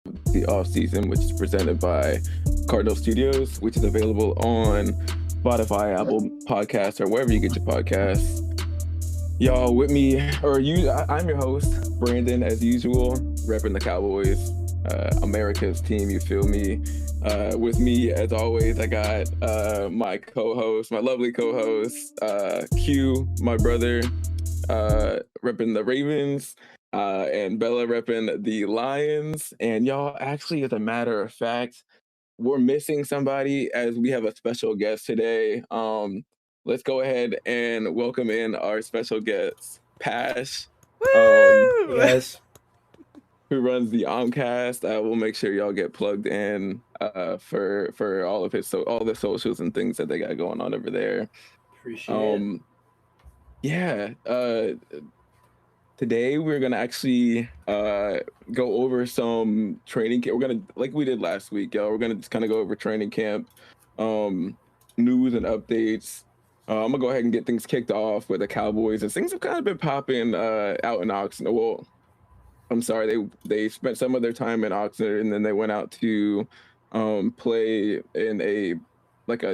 the off season, which is presented by Cardinal Studios, which is available on Spotify, Apple Podcasts, or wherever you get your podcasts. Y'all with me, or you? I'm your host, Brandon, as usual, repping the Cowboys, America's team. You feel me? With me, as always, I got my co-host, my lovely co-host, Q, my brother, repping the Ravens, and Bella repping the Lions. And y'all, actually, as a matter of fact, we're missing somebody as we have a special guest today. Let's go ahead and welcome in our special guest, Pash, Hey guys. who runs the Omcast. We'll make sure y'all get plugged in for all of all the socials and things that they got going on over there. Appreciate it. Um, yeah. Today we're gonna actually go over some training camp. We're gonna, like we did last week, y'all. We're gonna just kind of go over training camp, um, news and updates. I'm gonna go ahead and get things kicked off with the Cowboys, as things have kind of been popping out in Oxnard. Well, I'm sorry, they spent some of their time in Oxnard, and then they went out to play in a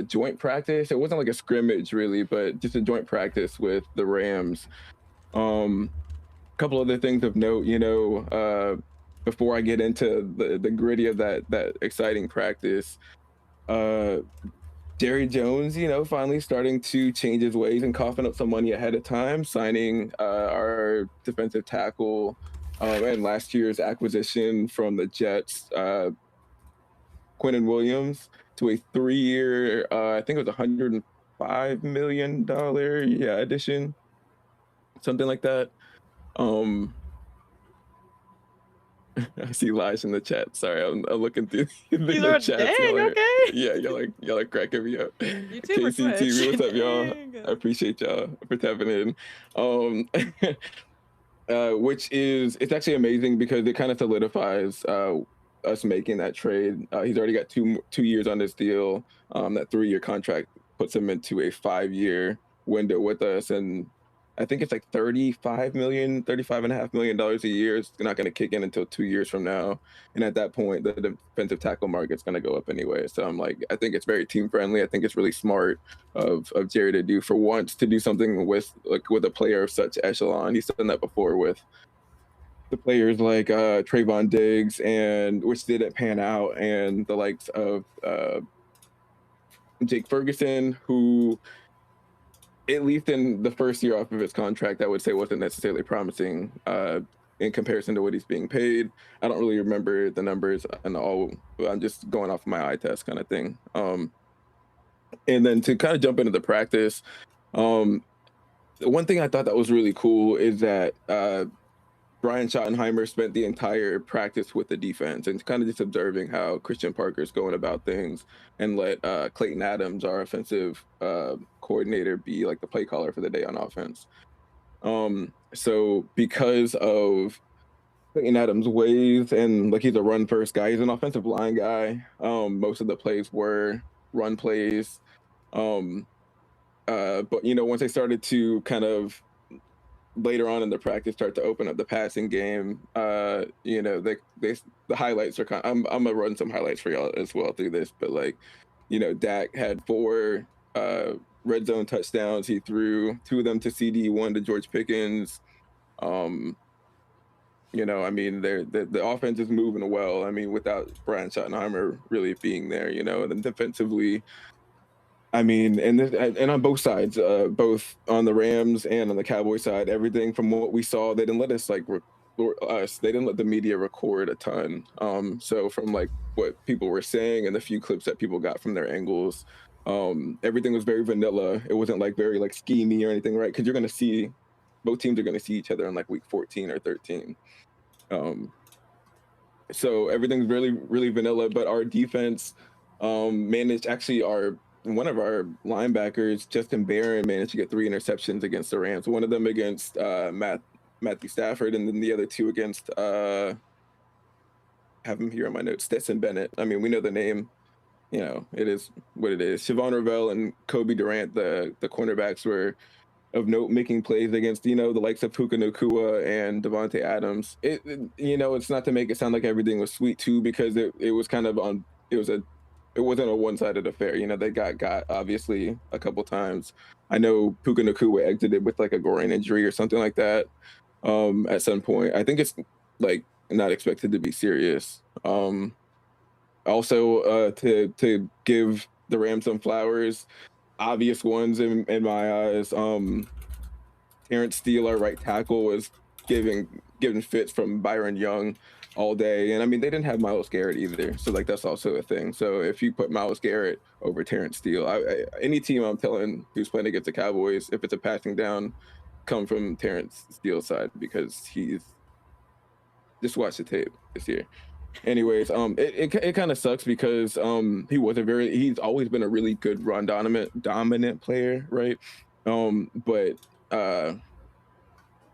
joint practice. It wasn't like a scrimmage really, but just a joint practice with the Rams. Couple other things of note, before I get into the gritty of that exciting practice. Uh, Jerry Jones, finally starting to change his ways and coughing up some money ahead of time, signing our defensive tackle and last year's acquisition from the Jets, Quentin Williams, to a 3-year, I think it was $105 million, addition, something like that. Um, I see lies in the chat. Sorry, I'm looking through He's the like, chats. dang, okay. Yeah, y'all are cracking me up. You too, pretty much. KCTV, what's up, y'all? Dang. I appreciate y'all for tapping in. Um, which is, it's actually amazing because it kind of solidifies us making that trade. He's already got two years on this deal. That 3-year contract puts him into a 5-year window with us, and I think it's like $35.5 million a year. It's not going to kick in until 2 years from now, and at that point, the defensive tackle market's going to go up anyway. So I'm like, I think it's very team friendly. I think it's really smart of Jerry to do, for once, to do something with a player of such echelon. He's done that before with the players like Trayvon Diggs, and which didn't pan out, and the likes of Jake Ferguson, who, at least in the first year off of his contract, I would say wasn't necessarily promising in comparison to what he's being paid. I don't really remember the numbers and all. I'm just going off my eye test kind of thing. And then to kind of jump into the practice, one thing I thought that was really cool is that Brian Schottenheimer spent the entire practice with the defense and kind of just observing how Christian Parker's going about things, and let Clayton Adams, our offensive coordinator, be like the play caller for the day on offense. So because of Clayton Adams' ways, and like, he's a run first guy, he's an offensive line guy. Most of the plays were run plays. But once they started to kind of later on in the practice start to open up the passing game, the highlights are I'm gonna run some highlights for y'all as well through this, but Dak had 4 red zone touchdowns. He threw 2 of them to CD, 1 to George Pickens. The offense is moving well. Without Brian Schottenheimer really being there, and then defensively, and on both sides, both on the Rams and on the Cowboys side, everything from what we saw, they didn't let us they didn't let the media record a ton. So from like what people were saying and the few clips that people got from their angles, everything was very vanilla. It wasn't like very like schemy or anything, right? Because you're gonna see, both teams are gonna see each other in like week 14 or 13. So everything's really, really vanilla, but our defense managed, actually, one of our linebackers, Justin Barron, managed to get 3 interceptions against the Rams. One of them against Matthew Stafford, and then the other 2 against, have him here on my notes, Stetson Bennett. We know the name. It is what it is. Siobhan Ravel and Kobe Durant, the cornerbacks, were of note making plays against, the likes of Puka Nacua and Devontae Adams. It's not to make it sound like everything was sweet too, because it was kind of on. It wasn't a one-sided affair. They got obviously a couple times. I know Puka Nacua exited with like a groin injury or something like that. At some point, I think it's like not expected to be serious. Also, to give the Rams some flowers, obvious ones in my eyes. Terrence Steele, our right tackle, was giving fits from Byron Young all day, and I mean they didn't have Myles Garrett either, so like that's also a thing. So if you put Myles Garrett over Terrence Steele, any team I'm telling who's playing against the Cowboys, if it's a passing down, come from Terrence Steele's side, because he's just watch the tape this year. Anyways, it kind of sucks because he's always been a really good run dominant player, right? But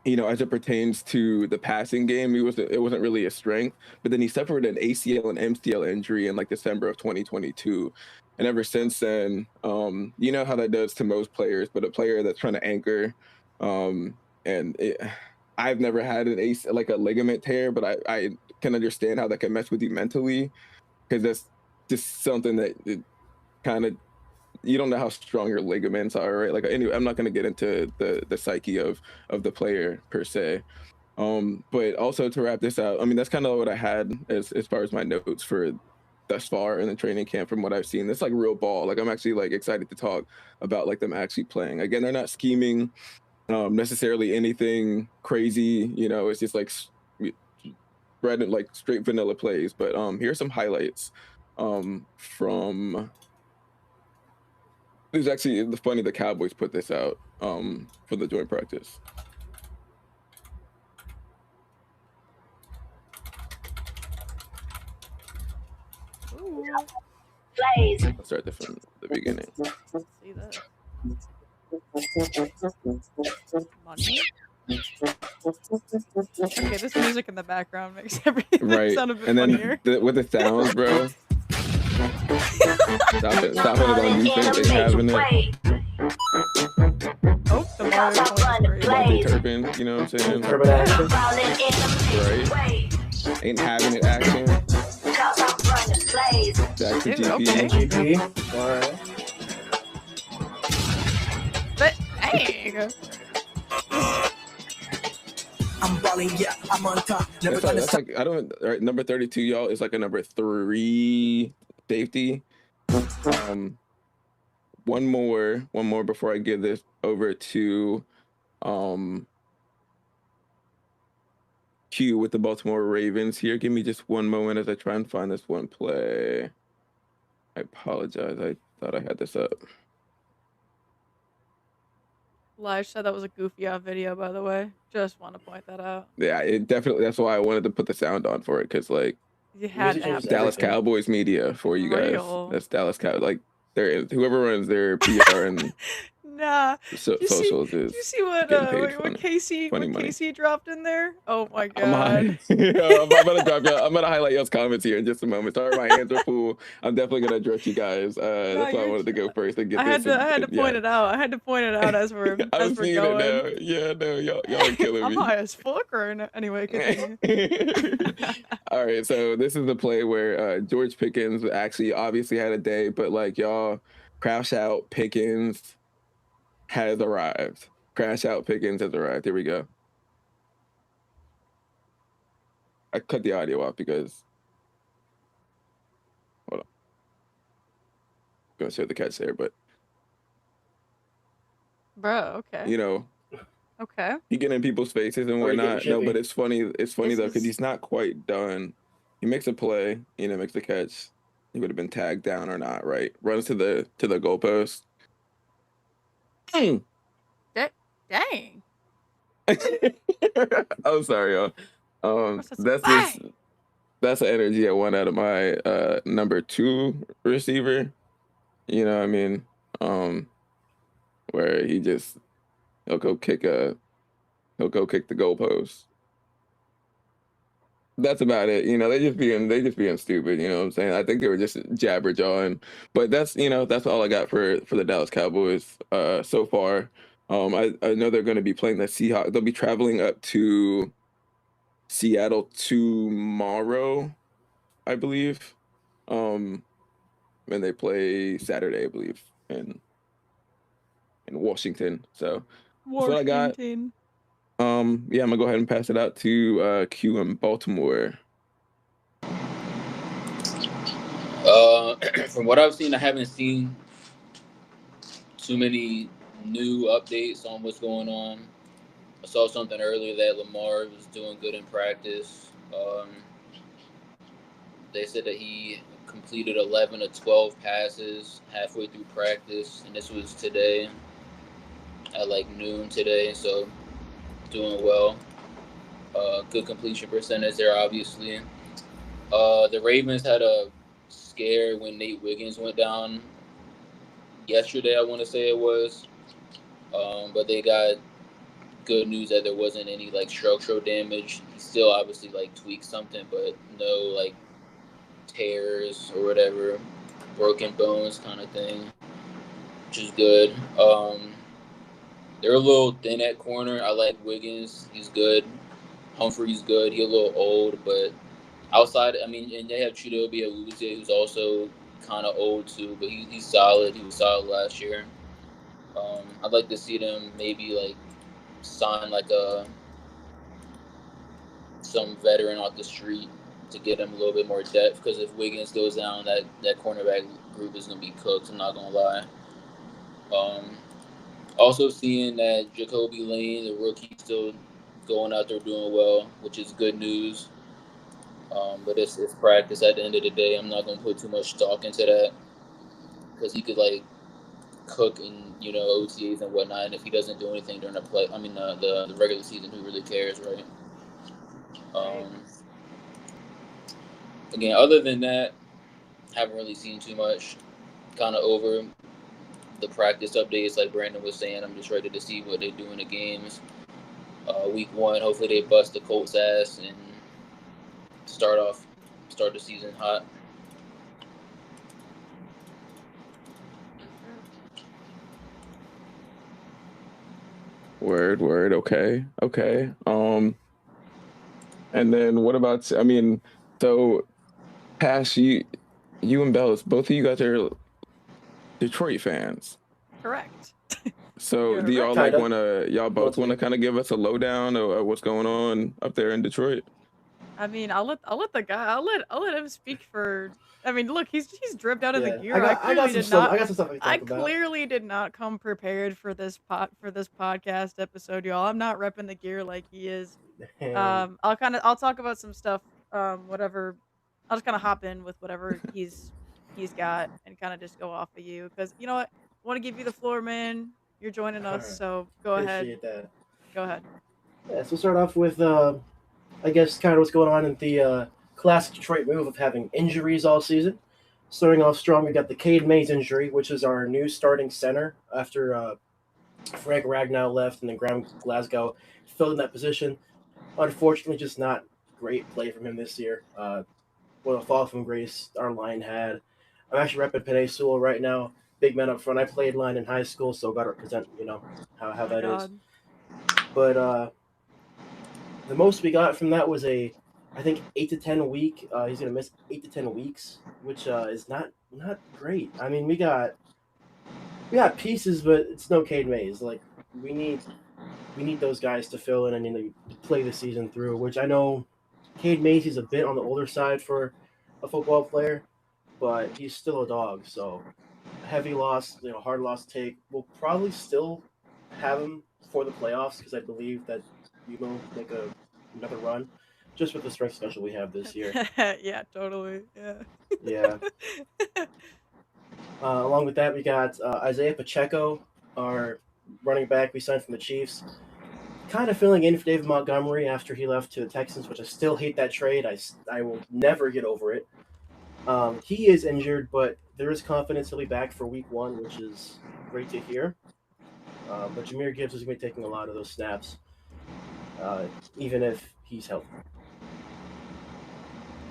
as it pertains to the passing game, it wasn't really a strength. But then he suffered an ACL and MCL injury in like December of 2022, and ever since then, you know how that does to most players. But a player that's trying to anchor, I've never had like a ligament tear, but I can understand how that can mess with you mentally, because that's just something that it kind of, you don't know how strong your ligaments are, right? Like, anyway, I'm not going to get into the psyche of the player per se. But also to wrap this out, I mean, that's kind of what I had as far as my notes for thus far in the training camp from what I've seen. It's like real ball. Like, I'm actually like excited to talk about like them actually playing. Again, they're not scheming necessarily anything crazy. It's just like like straight vanilla plays. But here's some highlights from. It was actually funny the Cowboys put this out for the joint practice. I'll start this from the beginning. See that. Okay, this music in the background makes everything sound a bit funnier. Then with the sounds, bro. Stop it on defense. They having it. Oh, the Mario Turpin, you know what I'm saying? Turpin action. Right. Ain't having it action. Back to GP. Okay. GP. Alright. But dang. I'm balling, yeah, I'm on top. That's like, I don't, right, number 32, y'all, is like a number 3 safety. One more before I give this over to Q with the Baltimore Ravens here. Give me just one moment as I try and find this one play. I apologize. I thought I had this up. Lige said that was a goofy out video, by the way. Just want to point that out. Yeah, it definitely. That's why I wanted to put the sound on for it, because like you had Dallas Cowboys media for you guys. That's Dallas Cowboys. Like whoever runs their PR and socials is. You see what Casey dropped in there? Oh my god! I'm gonna highlight y'all's comments here in just a moment. Sorry, my hands are full. I'm definitely gonna address you guys. That's why I wanted to go first and get I had to point it out. I had to point it out as we're going. It now. Yeah, no, y'all are killing me. I'm high as fuck anyway. Continue. All right, so this is the play where George Pickens actually obviously had a day, but like y'all, crash out Pickens has arrived. Crash out Pickens has arrived. Here we go. I cut the audio off because hold on. I'm gonna show the catch there, but bro, okay. Okay. He getting in people's faces and whatnot. No, but it's funny. It's funny though, because he's not quite done. He makes a play, makes the catch. He would have been tagged down or not, right? Runs to the goalpost. Dang. I'm sorry, y'all. That's the energy I want out of my number 2 receiver. You know what I mean? Where he'll go kick the goalpost. That's about it. They just being stupid. You know what I'm saying? I think they were just jabber jawing. But that's all I got for the Dallas Cowboys so far. I know they're going to be playing the Seahawks. They'll be traveling up to Seattle tomorrow, I believe. And they play Saturday, I believe, in Washington. So that's what I got. Washington. Yeah, I'm gonna go ahead and pass it out to Q in Baltimore. From what I've seen, I haven't seen too many new updates on what's going on. I saw something earlier that Lamar was doing good in practice. They said that he completed 11 of 12 passes halfway through practice, and this was today at like noon today, so doing well. Good completion percentage there, obviously. The Ravens had a scare when Nate Wiggins went down yesterday, I want to say it was. But they got good news that there wasn't any like structural damage. He still obviously like tweaked something, but no like tears or whatever, broken bones kind of thing, which is good. They're a little thin at corner. I like Wiggins. He's good. Humphrey's good. He's a little old, but outside, I mean, and they have Chidobe Awuzie, who's also kind of old too, but he's solid. He was solid last year. I'd like to see them maybe like sign like some veteran off the street to get him a little bit more depth, because if Wiggins goes down, that cornerback group is going to be cooked. I'm not going to lie. Also seeing that Jacoby Lane, the rookie, still going out there doing well, which is good news. But it's practice at the end of the day. I'm not going to put too much stock into that, because he could like cook in OTAs and whatnot, and if he doesn't do anything during the regular season, who really cares, right? Again, other than that, haven't really seen too much. Kind of over the practice updates, like Brandon was saying. I'm just ready to see what they do in the games. Week 1, hopefully they bust the Colts' ass and start the season hot. Word. Okay. And then what about? I mean, so Pash, you and Bells, both of you guys are Detroit fans. Correct. So do y'all like y'all both want to kind of give us a lowdown of what's going on up there in Detroit? I mean, I'll let the guy. I'll let him speak for. I mean, look, he's dripped out of the gear. I got some stuff I can talk about. I clearly did not come prepared for this podcast episode, y'all. I'm not repping the gear like he is. I'll talk about some stuff. Whatever. I'll just kind of hop in with whatever he's got and kind of just go off of you, because you know what? I want to give you the floor, man. You're joining us, so go ahead. Appreciate that. Go ahead. Yeah, so we'll start off with I guess kind of what's going on in the classic Detroit move of having injuries all season. Starting off strong, we got the Cade Mays injury, which is our new starting center after Frank Ragnow left and then Graham Glasgow filled in that position. Unfortunately, just not great play from him this year. What a fall from grace our line had. I'm actually repping Penei Sewell right now. Big man up front. I played line in high school, so got to represent, how that is. But the most we got from that was I think 8 to 10 week. He's gonna miss 8 to 10 weeks, which is not great. I mean, we got pieces, but it's no Cade Mays. Like we need those guys to fill in and play the season through. Which I know Cade Mays is a bit on the older side for a football player, but he's still a dog. So heavy loss, hard loss to take. We'll probably still have him for the playoffs, because I believe that we will make another run, just with the strength schedule we have this year. Yeah, totally. Yeah. Yeah. Along with that, we got Isaiah Pacheco, our running back we signed from the Chiefs. Kind of filling in for David Montgomery after he left to the Texans, which I still hate that trade. I will never get over it. He is injured, but there is confidence he'll be back for week 1, which is great to hear. But Jahmyr Gibbs is going to be taking a lot of those snaps, even if he's healthy.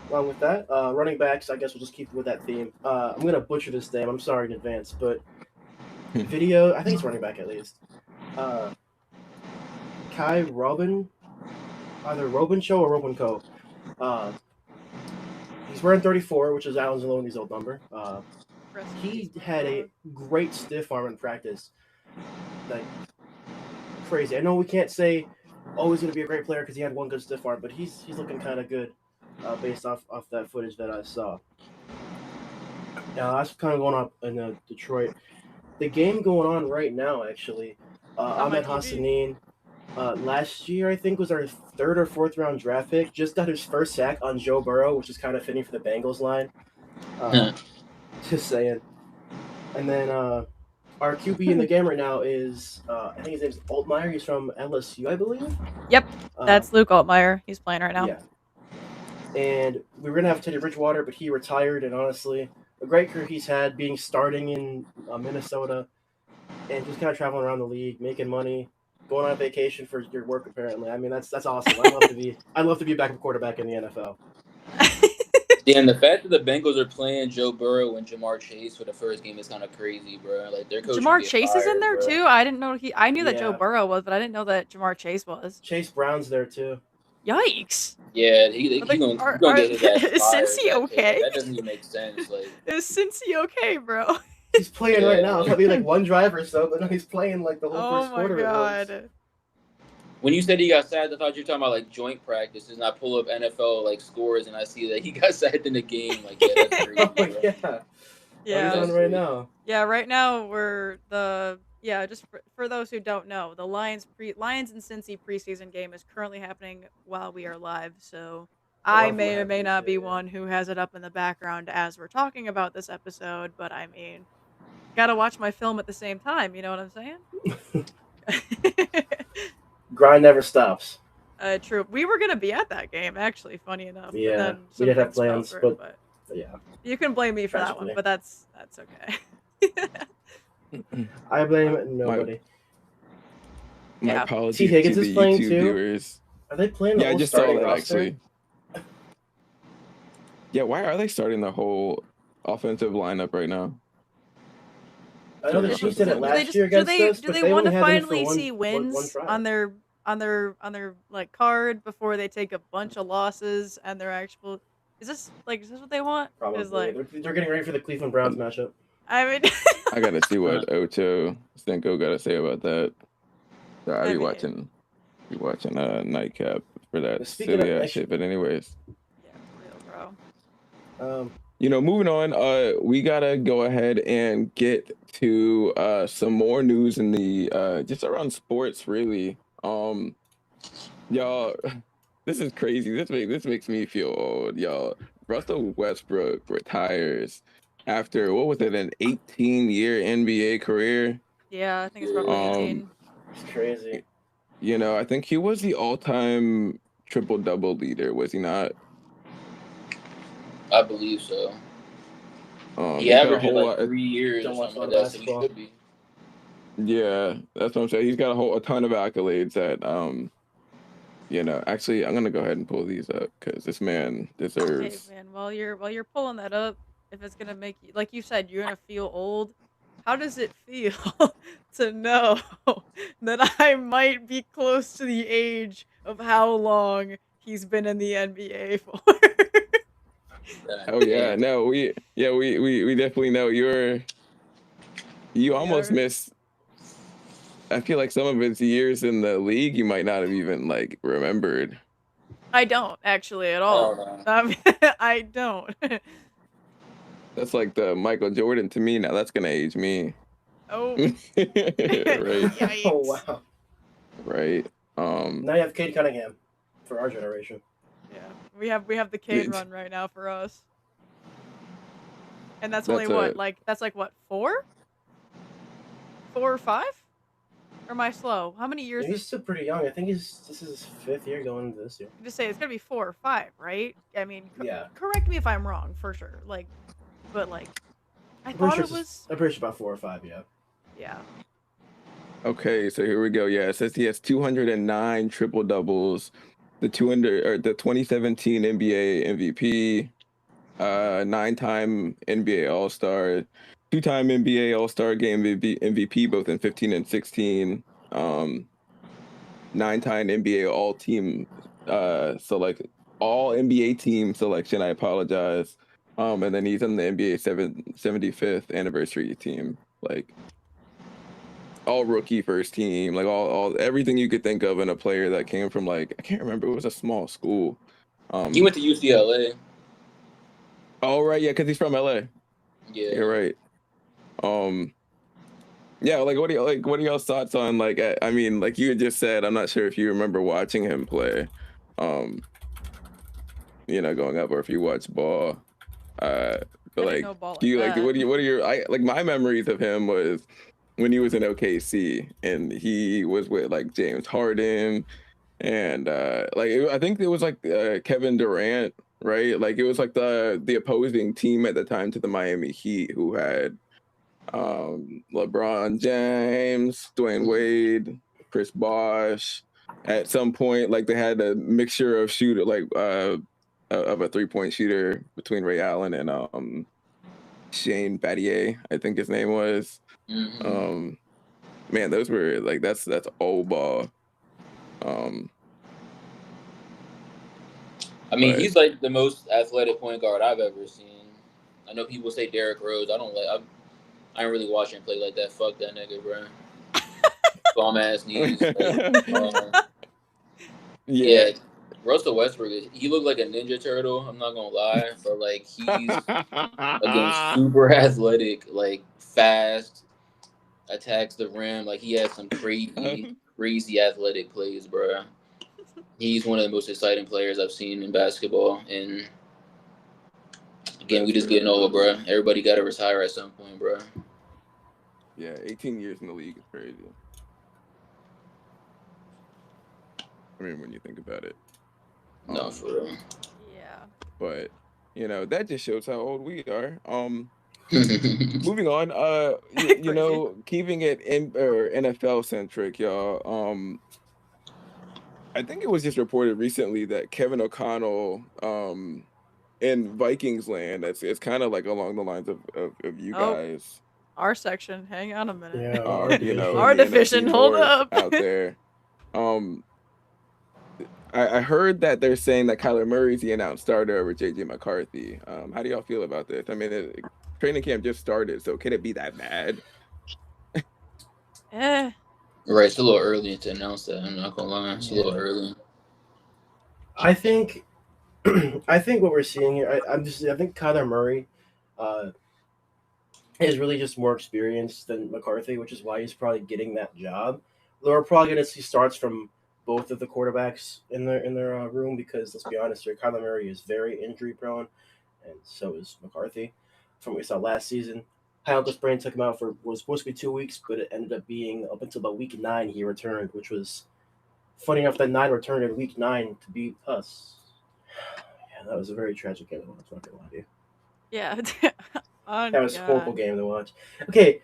Along with that, running backs, I guess we'll just keep with that theme. I'm going to butcher this name. I'm sorry in advance, but Video, I think it's running back at least. Kai Robin, either Robin Show or Robin Co. He's wearing 34, which is Alan Zaloni's old number. Rest in He peace, my had a dog. great stiff arm in practice. Like, crazy. I know we can't say, oh, he's going to be a great player because he had one good stiff arm, but he's looking kind of good based off that footage that I saw. That's kind of going on in Detroit. The game going on right now, actually, on my Ahmed TV. Hassanin, last year I think was our 3rd or 4th round draft pick, just got his first sack on Joe Burrow, which is kind of fitting for the Bengals line. Just saying. And then our QB in the game right now is, I think his name's Altmaier. He's from LSU, I believe. Yep, that's Luke Altmaier. He's playing right now. Yeah. And we were going to have Teddy Bridgewater, but he retired, and honestly, a great career he's had being starting in Minnesota and just kind of traveling around the league, making money, going on vacation for your work apparently. I mean, that's awesome. I'd love to be a backup quarterback in the NFL. Yeah, and the fact that the Bengals are playing Joe Burrow and Jamar Chase for the first game is kind of crazy, bro. Like their coach Jamar Chase is in there too. I didn't know I knew that Joe Yeah. Burrow was, but I didn't know that Jamar Chase was. Chase Brown's there too. Yikes! Yeah, he gonna get his ass Is fired. Cincy okay? That doesn't even make sense. Like, Is Cincy okay, bro? He's playing Yeah. right now. It's probably like one drive or so, but no, he's playing like the whole Oh first my quarter. god! when you said he got sacked, I thought you were talking about like joint practice, and I pull up NFL like scores, and I see that he got sacked in the game. Like, yeah, that's crazy. Oh, bro. yeah. Yeah. What he's on right now. Yeah, right now we're just for those who don't know, the Lions and Cincy preseason game is currently happening while we are live. So I love may what or may happens not be here, yeah. one who has it up in the background as we're talking about this episode, but I mean, gotta watch my film at the same time. You know what I'm saying? Grind never stops. True. We were gonna be at that game, actually. Funny enough. But Yeah, then we did have something fell plans, through, but yeah. you can blame me for that one, Tragically. but that's okay. I blame nobody. My Yeah. apologies T. Higgins to is the playing YouTube too? viewers. Are they playing the Yeah, I whole just saw starting that roster? actually. Yeah, why are they starting the whole offensive lineup right now? I know the Do Chiefs did it Do last they year against us, do but they they want only to had them for finally one, see one wins try. on their like card before they take a bunch of losses and their actual is this what they want? 'Cause, Probably. like, They're getting ready for the Cleveland Browns matchup. I mean I gotta see what Ocho Stinko gotta say about that. So I'll I be mean- watching Nightcap for that Speaking of silly ass actually- shit. But anyways, yeah, for real, bro. moving on. We gotta go ahead and get to some more news in the just around sports, really. Y'all, this is crazy. This makes me feel old, y'all. Russell Westbrook retires after what was it, an 18-year NBA career? Yeah, I think it's roughly 18. It's crazy. You know, I think he was the all-time triple-double leader, was he not? I believe so. He He's got a averaged whole like lot. 3 years Don't or watch something a lot like of that, so he basketball. should be. Yeah, that's what I'm saying. He's got a ton of accolades that you know. Actually, I'm gonna go ahead and pull these up because this man Hey deserves. man, while you're pulling that up, if it's gonna make you, like you said, you're gonna feel old. How does it feel to know that I might be close to the age of how long he's been in the NBA for? Oh yeah, no, we definitely know you almost Yeah. missed. I feel like some of his years in the league you might not have even like remembered. I don't actually at all. I don't. That's like the Michael Jordan to me. Now that's gonna age me. Oh. Right. Yikes. Oh wow. Right. Now you have Cade Cunningham for our generation. Yeah, we have the Cade Dude. run right now for us, and that's That's only what it. like that's like what 4 or 5? Or am I slow? How many years? He's still pretty young. I think this is his 5th year going into this year. Just say it's gonna be 4 or 5, right? I mean, Yeah. correct me if I'm wrong, for sure. Like, but like, I I'm thought pretty it sure was. I'm pretty sure about 4 or 5. Yeah. Yeah. Okay, so here we go. Yeah, it says he has 209 triple doubles, the 2017 NBA MVP, 9-time NBA All-Star, 2-time NBA All-Star Game MVP both in 15 and 16. 9-time NBA all-team select all NBA team selection. I apologize. And then he's on the NBA 75th anniversary team, like all rookie first team, like all everything you could think of in a player that came from, like, I can't remember, it was a small school. He went to UCLA. Oh right, yeah, because he's from LA. Yeah. You're right. Yeah, like what are y'all's thoughts on, like, I mean, like you had just said, I'm not sure if you remember watching him play, going up, or if you watch ball. But I didn't like, know ball do you like like that. what are your like my memories of him was when he was in OKC and he was with like James Harden and I think it was like Kevin Durant, right? Like it was like the opposing team at the time to the Miami Heat, who had LeBron James, Dwayne Wade, Chris Bosh. At some point, like they had a mixture of shooter, like of a 3-point shooter between Ray Allen and Shane Battier, I think his name was. Mm-hmm. Man, those were like that's old ball. I mean, But he's like the most athletic point guard I've ever seen. I know people say Derrick Rose. I ain't really watching him play like that. Fuck that nigga, bro. Bum ass knees. Yeah, Russell Westbrook. He looked like a Ninja Turtle. I'm not gonna lie, but like he's again super athletic, like fast, attacks the rim. Like he has some crazy athletic plays, bro. He's one of the most exciting players I've seen in basketball, and again, we just getting old, bro. Everybody got to retire at some point, bro. Yeah, 18 years in the league is crazy. I mean, when you think about it. No, for real. Yeah. But that just shows how old we are. Moving on, keeping it NFL centric, y'all. I think it was just reported recently that Kevin O'Connell, in Vikings land, it's kind of like along the lines of you guys. Our section. Hang on a minute. Yeah, our division. Hold up. Out there. I heard that they're saying that Kyler Murray's the announced starter over JJ McCarthy. How do y'all feel about this? I mean, training camp just started, so can it be that bad? Eh. Right, it's a little early to announce that. I'm not gonna lie, it's a little early. I think what we're seeing here. I think Kyler Murray is really just more experienced than McCarthy, which is why he's probably getting that job. We're probably going to see starts from both of the quarterbacks in their room, because let's be honest here, Kyler Murray is very injury prone, and so is McCarthy. From what we saw last season, high ankle sprain took him out for was supposed to be 2 weeks, but it ended up being up until about week 9 he returned, which was funny enough that 9 returned in week 9 to beat us. Yeah, that was a very tragic game to watch. I'm not gonna lie to you. Yeah. That was a horrible game to watch. Okay,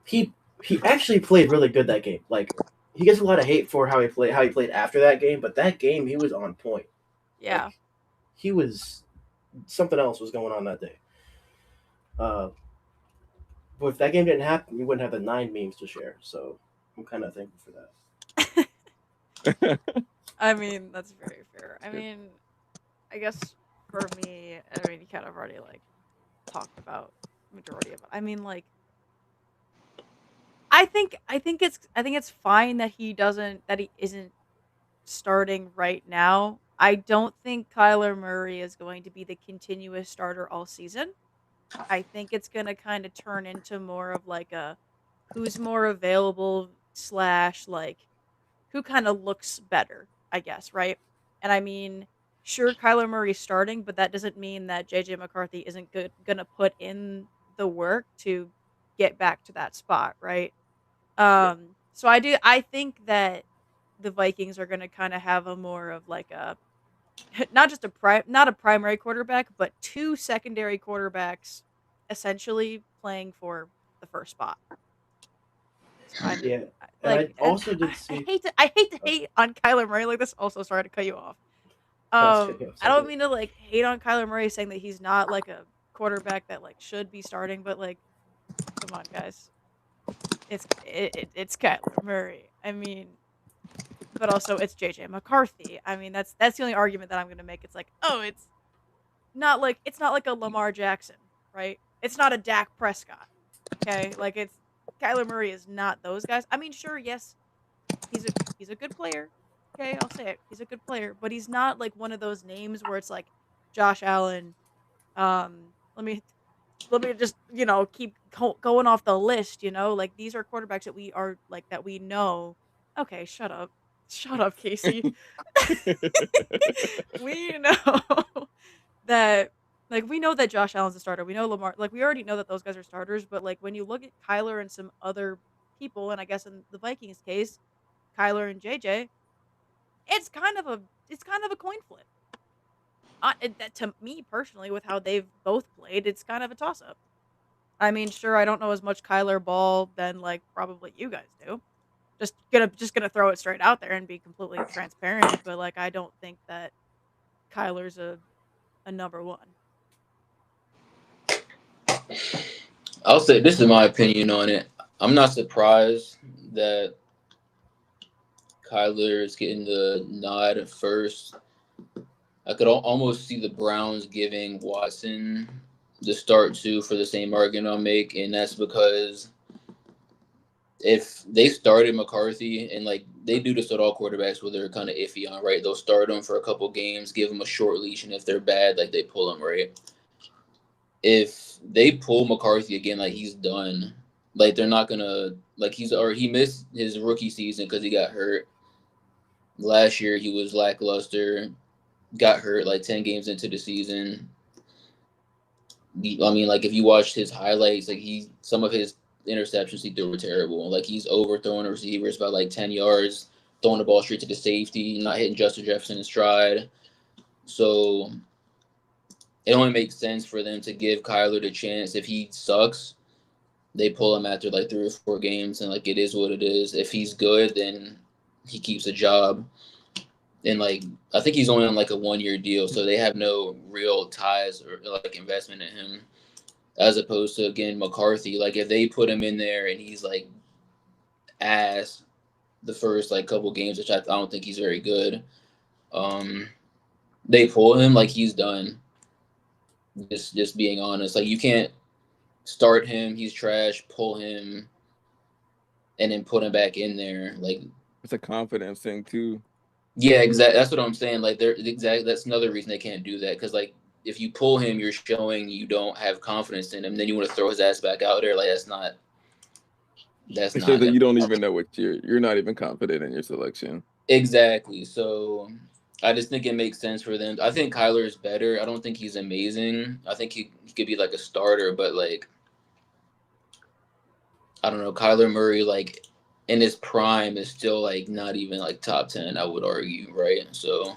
he actually played really good that game. Like, he gets a lot of hate for how he played after that game, but that game he was on point. Yeah. Like, he was something else was going on that day. But if that game didn't happen, we wouldn't have the 9 memes to share. So I'm kind of thankful for that. I mean, that's very fair. I mean, I guess for me, you kind of already like talked about majority of it. I mean, like, I think it's fine that he isn't starting right now. I don't think Kyler Murray is going to be the continuous starter all season. I think it's going to kind of turn into more of like a who's more available / like who kind of looks better, I guess, right? And I mean, sure, Kyler Murray's starting, but that doesn't mean that JJ McCarthy isn't gonna put in the work to get back to that spot, right? So I think that the Vikings are gonna kind of have a more of like a not just not a primary quarterback, but 2 secondary quarterbacks essentially playing for the first spot. yeah. Like, I also did see. I hate to hate on Kyler Murray like this. Also, sorry to cut you off. I don't mean to like hate on Kyler Murray saying that he's not like a quarterback that like should be starting, but like, come on, guys. it's Kyler Murray. I mean, but also it's JJ McCarthy. I mean, that's the only argument that I'm gonna make. It's like, oh, it's not like a Lamar Jackson, right? It's not a Dak Prescott. Okay, like it's Kyler Murray is not those guys. I mean, sure, yes, he's a good player. Okay, I'll say it. He's a good player, but he's not like one of those names where it's like Josh Allen. Let me just keep going off the list. Like these are quarterbacks that we are like that we know. Okay, shut up, Casey. We know that we know that Josh Allen's a starter. We know Lamar. Like we already know that those guys are starters. But like when you look at Kyler and some other people, and I guess in the Vikings case, Kyler and JJ, it's kind of a coin flip. To me personally, with how they've both played, it's kind of a toss up. I mean, sure, I don't know as much Kyler Ball than like probably you guys do. Just gonna throw it straight out there and be completely transparent. But like, I don't think that Kyler's a number one. I'll say this is my opinion on it. I'm not surprised that Kyler is getting the nod at first. I could almost see the Browns giving Watson the start too for the same argument I'll make, and that's because if they started McCarthy, and like they do this with all quarterbacks where they're kind of iffy on, right? They'll start them for a couple games, give them a short leash, and if they're bad, like they pull them, right? If they pull McCarthy again, like he's done, like they're not gonna like he missed his rookie season because he got hurt. Last year he was lackluster, got hurt like 10 games into the season. I mean, like if you watched his highlights, like some of his interceptions he threw were terrible. Like he's overthrowing receivers by like 10 yards, throwing the ball straight to the safety, not hitting Justin Jefferson in stride. So it only makes sense for them to give Kyler the chance. If he sucks, they pull him after like 3 or 4 games, and like it is what it is. If he's good, then he keeps a job. And like I think he's only on like a 1-year deal, so they have no real ties or like investment in him. As opposed to again McCarthy, like if they put him in there and he's like ass the first like couple games, which I don't think he's very good. They pull him, like he's done. Just being honest, like you can't start him, he's trash, pull him, and then put him back in there. Like it's a confidence thing too. Yeah, exactly. That's what I'm saying. Like that's another reason they can't do that, because like if you pull him, you're showing you don't have confidence in him. Then you want to throw his ass back out there. Like that's not. It shows that you don't even know what you're not even confident in your selection. Exactly. So I just think it makes sense for them. I think Kyler is better. I don't think he's amazing. I think he could be like a starter, but like I don't know. Kyler Murray, like in his prime, is still like not even like top 10. I would argue, right? So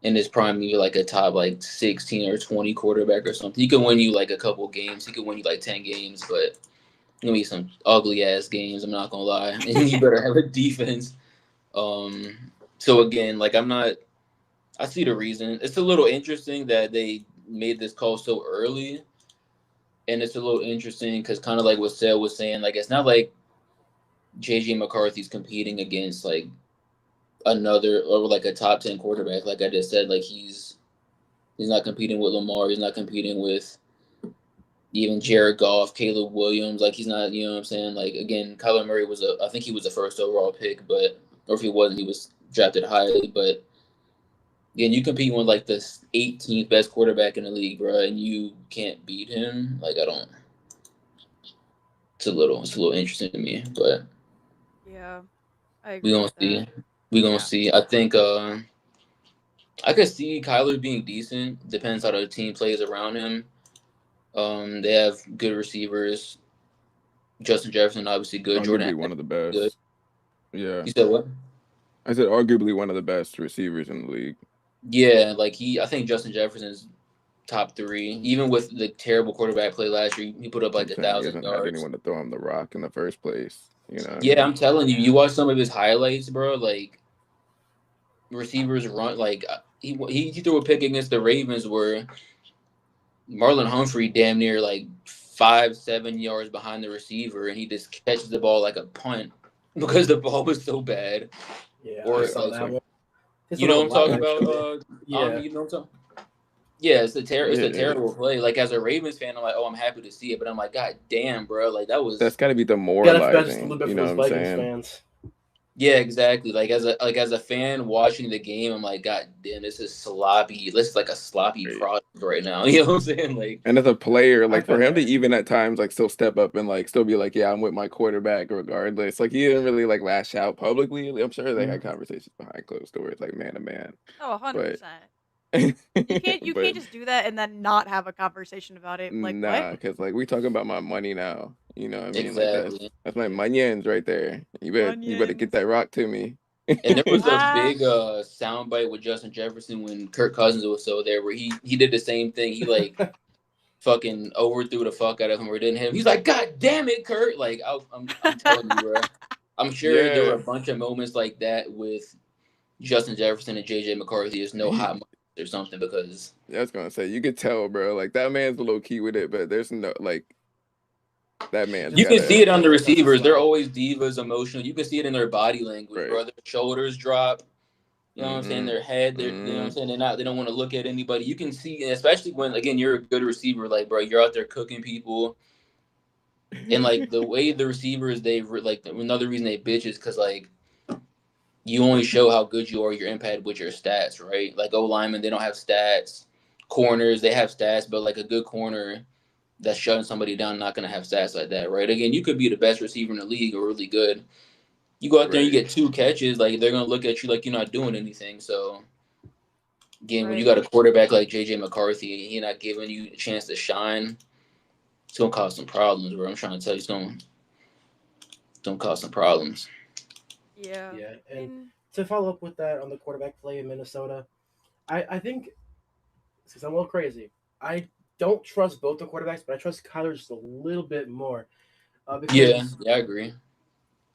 in his prime, maybe like a top like 16 or 20 quarterback or something. He could win you like a couple games. He could win you like 10 games, but gonna be some ugly ass games. I'm not gonna lie. And you better have a defense. So again, like I see the reason. It's a little interesting that they made this call so early, and it's a little interesting because kind of like what Seth was saying, like it's not like JJ McCarthy's competing against like another or like a top 10 quarterback. Like I just said, like he's not competing with Lamar. He's not competing with even Jared Goff, Caleb Williams. Like he's not, you know what I'm saying? Like again, Kyler Murray I think he was the first overall pick, or if he wasn't, he was drafted highly. But again, you compete with like the 18th best quarterback in the league, bro, and you can't beat him. Like I don't. It's a little interesting to me, but yeah, I agree. We gonna see. I think I could see Kyler being decent. Depends how the team plays around him. They have good receivers. Justin Jefferson, obviously good. Arguably Jordan, one of the best. Good. Yeah. You said what? I said arguably one of the best receivers in the league. Yeah, like I think Justin Jefferson's top 3. Even with the terrible quarterback play last year, he put up like 1,000 yards. He hasn't had anyone to throw him the rock in the first place. You know. Yeah, I'm telling you, you watch some of his highlights, bro. Like receivers run like he threw a pick against the Ravens where Marlon Humphrey damn near like 5-7 yards behind the receiver, and he just catches the ball like a punt because the ball was so bad. Yeah, Or I saw like, that one. It's you on know the what I'm talking line, actually. about? Yeah. You know what I'm talking. Yeah, it's a Yeah, terrible play. Like as a Ravens fan, I'm like, oh, I'm happy to see it, but I'm like, God damn, bro, like that was. that's got to be Gotta feel bad just a little demoralizing. bit You for know what those I'm Vikings saying? fans. Yeah, exactly. Like as a fan watching the game, I'm like, God damn, this is sloppy. This is like a sloppy Right. product right now. You know what I'm saying? Like, And as a player, I like for find him to that. even at times like still step up and like still be like, yeah, I'm with my quarterback regardless. Like he didn't really like lash out publicly. I'm sure they had conversations behind closed doors, like man to man. Oh, But 100%. You but can't just do that and then not have a conversation about it. Like what? nah, because like we talking about my money now. You know what I mean? Like exactly. that's my monions right there. You better get Onions. that rock to me. And there was a Ah. big soundbite with Justin Jefferson when Kirk Cousins was so there, where he did the same thing. He like fucking overthrew the fuck out of him or didn't hit him. He's like, God damn it, Kurt! Like I'm telling you, bro. I'm sure there were Yeah. a bunch of moments like that with Justin Jefferson and JJ McCarthy. There's no hot moments or something because I was gonna say you could tell, bro. Like that man's low key with it, but there's no like that man's you can see gotta it on the That's a receivers. They're slide. always divas, emotional. You can see it in their body language, right. bro. Their shoulders drop. You know what I'm saying? Mm-hmm. Their head, you know what I'm saying? They don't want to look at anybody. You can see, especially when again you're a good receiver, like bro, you're out there cooking people, and like the way the receivers like another reason they bitch is because like you only show how good you are, your impact with your stats, right? Like O linemen, they don't have stats. Corners, they have stats, but like a good corner that's shutting somebody down, not gonna have stats like that, right? Again, you could be the best receiver in the league or really good. You go out there and you Right. get 2 catches, like they're gonna look at you like you're not doing anything. So again, when you Right. got a quarterback like JJ McCarthy, he not giving you a chance to shine, it's gonna cause some problems, bro. I'm trying to tell you, it's gonna cause some problems. Yeah. Yeah, I and mean, to follow up with that on the quarterback play in Minnesota, I think because I'm a little crazy, I don't trust both the quarterbacks, but I trust Kyler just a little bit more Yeah, because I agree.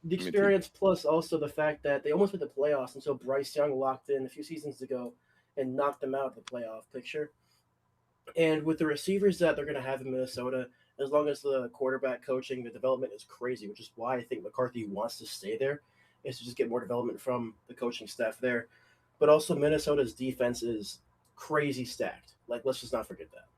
the Me too. experience plus also the fact that they almost made the playoffs until Bryce Young locked in a few seasons ago and knocked them out of the playoff picture. And with the receivers that they're going to have in Minnesota, as long as the quarterback coaching, the development is crazy, which is why I think McCarthy wants to stay there, is to just get more development from the coaching staff there. But also, Minnesota's defense is crazy stacked. Like, let's just not forget that.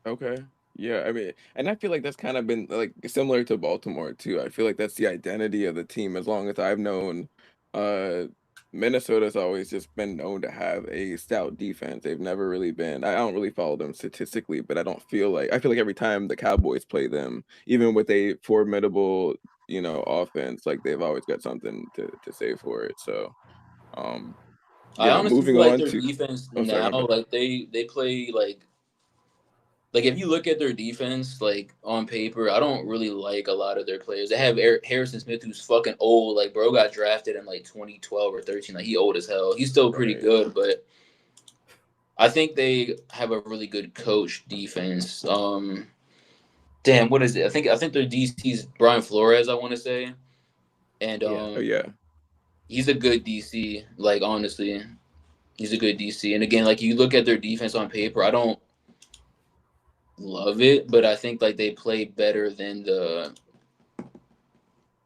Okay. Yeah, I mean, and I feel like that's kind of been like similar to Baltimore too. I feel like that's the identity of the team as long as I've known. Uh Minnesota's always just been known to have a stout defense. They've never really been. I don't really follow them statistically, but I feel like every time the Cowboys play them, even with a formidable, offense, like they've always got something to say for it. So, um, I honestly moving feel like on their to defense oh sorry, now, my bad. like they play like if you look at their defense, like on paper, I don't really like a lot of their players. They have Harrison Smith, who's fucking old. Like bro got drafted in like 2012 or 13. Like he old as hell. He's still pretty Right. good, but I think they have a really good coach defense. Damn, what is it? I think their DC's Brian Flores. I want to say, and Yeah. Oh yeah. he's a good DC. Like honestly, he's a good DC. And again, like you look at their defense on paper, I don't love it, but I think like they play better than the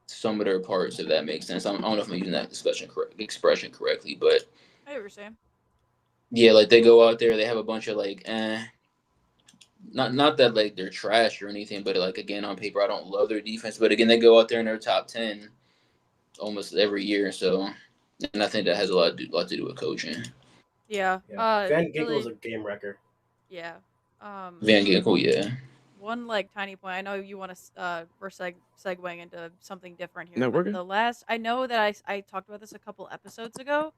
some of their parts, if that makes sense. I don't know if I'm using that expression correctly, but I hear what you're saying. yeah, like they go out there, they have a bunch of like, not that like they're trash or anything, but like again on paper, I don't love their defense, but again they go out there in their top 10 almost every year, so and I think that has a lot to do with coaching. Yeah. Yeah. Van Ginkel is Really. a game wrecker. Yeah. Van Ginkel, yeah, One like tiny point. I know you want to we're segueing into something different here, No, we're but good. the last I know that I talked about this a couple episodes ago.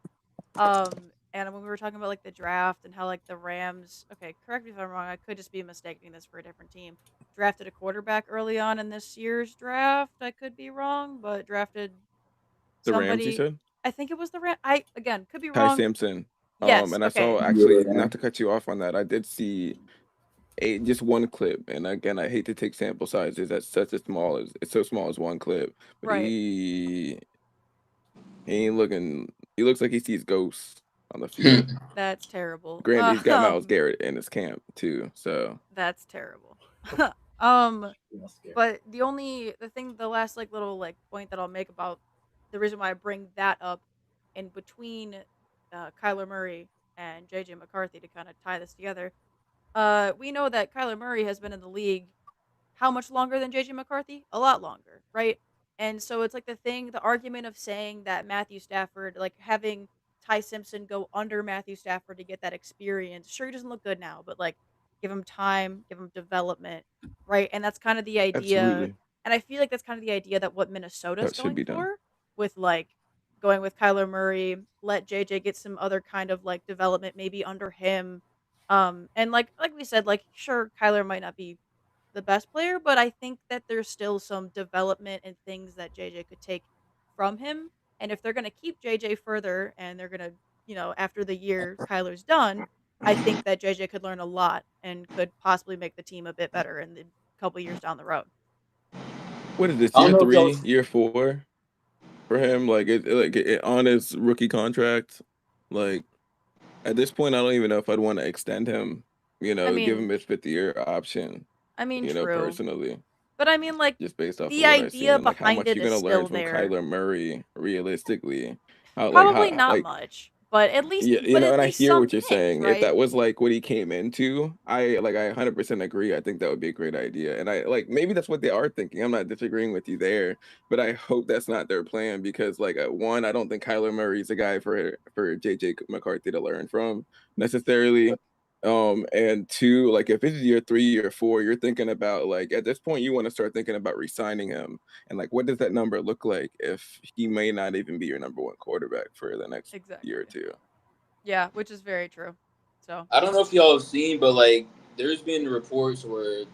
And when we were talking about like the draft and how like the Rams, okay, correct me if I'm wrong, I could just be mistaking this for a different team. Drafted a quarterback early on in this year's draft. I could be wrong, but drafted The Rams, you somebody. said? I think it was the Ram. I again could be Ty wrong. Sampson. Yes. And I saw Okay. actually, not to cut you off on that, I did see just one clip, and again, I hate to take sample sizes. That's such a small as it's so small as one clip, but Right. he ain't looking. He looks like he sees ghosts. on the field. That's terrible. Granted, he's got Myles Garrett in his camp too, so That's terrible. Yes, Garrett. But the last like little like point that I'll make about the reason why I bring that up in between Kyler Murray and JJ McCarthy to kind of tie this together. We know that Kyler Murray has been in the league how much longer than JJ McCarthy? A lot longer, right? And so it's like the argument of saying that Matthew Stafford, like having Ty Simpson go under Matthew Stafford to get that experience. Sure, he doesn't look good now, but like give him time, give him development, right? And that's kind of the idea. absolutely, And I feel like that's kind of the idea that what Minnesota's that should going be done. for with like going with Kyler Murray, let JJ get some other kind of like development maybe under him. And like we said, like sure Kyler might not be the best player, but I think that there's still some development and things that JJ could take from him. And if they're going to keep JJ further and they're going to, after the year Kyler's done, I think that JJ could learn a lot and could possibly make the team a bit better in the couple years down the road. What is this, I don't year know if y'all. 3, year 4 for him? On his rookie contract, like at this point, I don't even know if I'd want to extend him. I Give him mean, his 5th-year option. true. Personally, But I mean, like, just based off of the what I've idea seen, like how behind much it you're is gonna learn still from there. Kyler Murray realistically. Probably not much, but at least, Yeah, and at I least hear some what you're things, saying. If right? that was like what he came into, I 100% agree. I think that would be a great idea. And I like maybe that's what they are thinking. I'm not disagreeing with you there, but I hope that's not their plan because one, I don't think Kyler Murray's a guy for JJ McCarthy to learn from necessarily. And two, like if it's year 3, year 4, you're thinking about like at this point you want to start thinking about re-signing him. And like what does that number look like if he may not even be your number 1 quarterback for the next year or Exactly. 2? Yeah, which is very true. So, I don't know if y'all have seen, but like, there's been reports where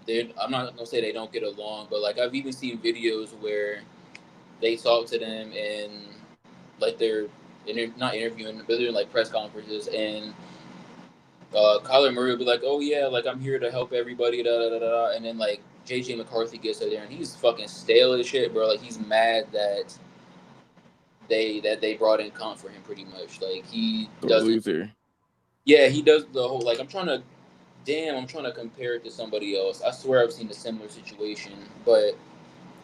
I'm not gonna say they don't get along, but like I've even seen videos where they talk to them and like they're not interviewing, but they're in like press conferences, and Kyler Murray will be like, "Oh yeah, like I'm here to help everybody," da da da da, and then like JJ McCarthy gets out there and he's fucking stale as shit, bro. Like he's mad that they brought in comp for him, pretty much. Like he The doesn't. loser. Yeah, he does the whole like I'm trying to compare it to somebody else. I swear I've seen a similar situation, but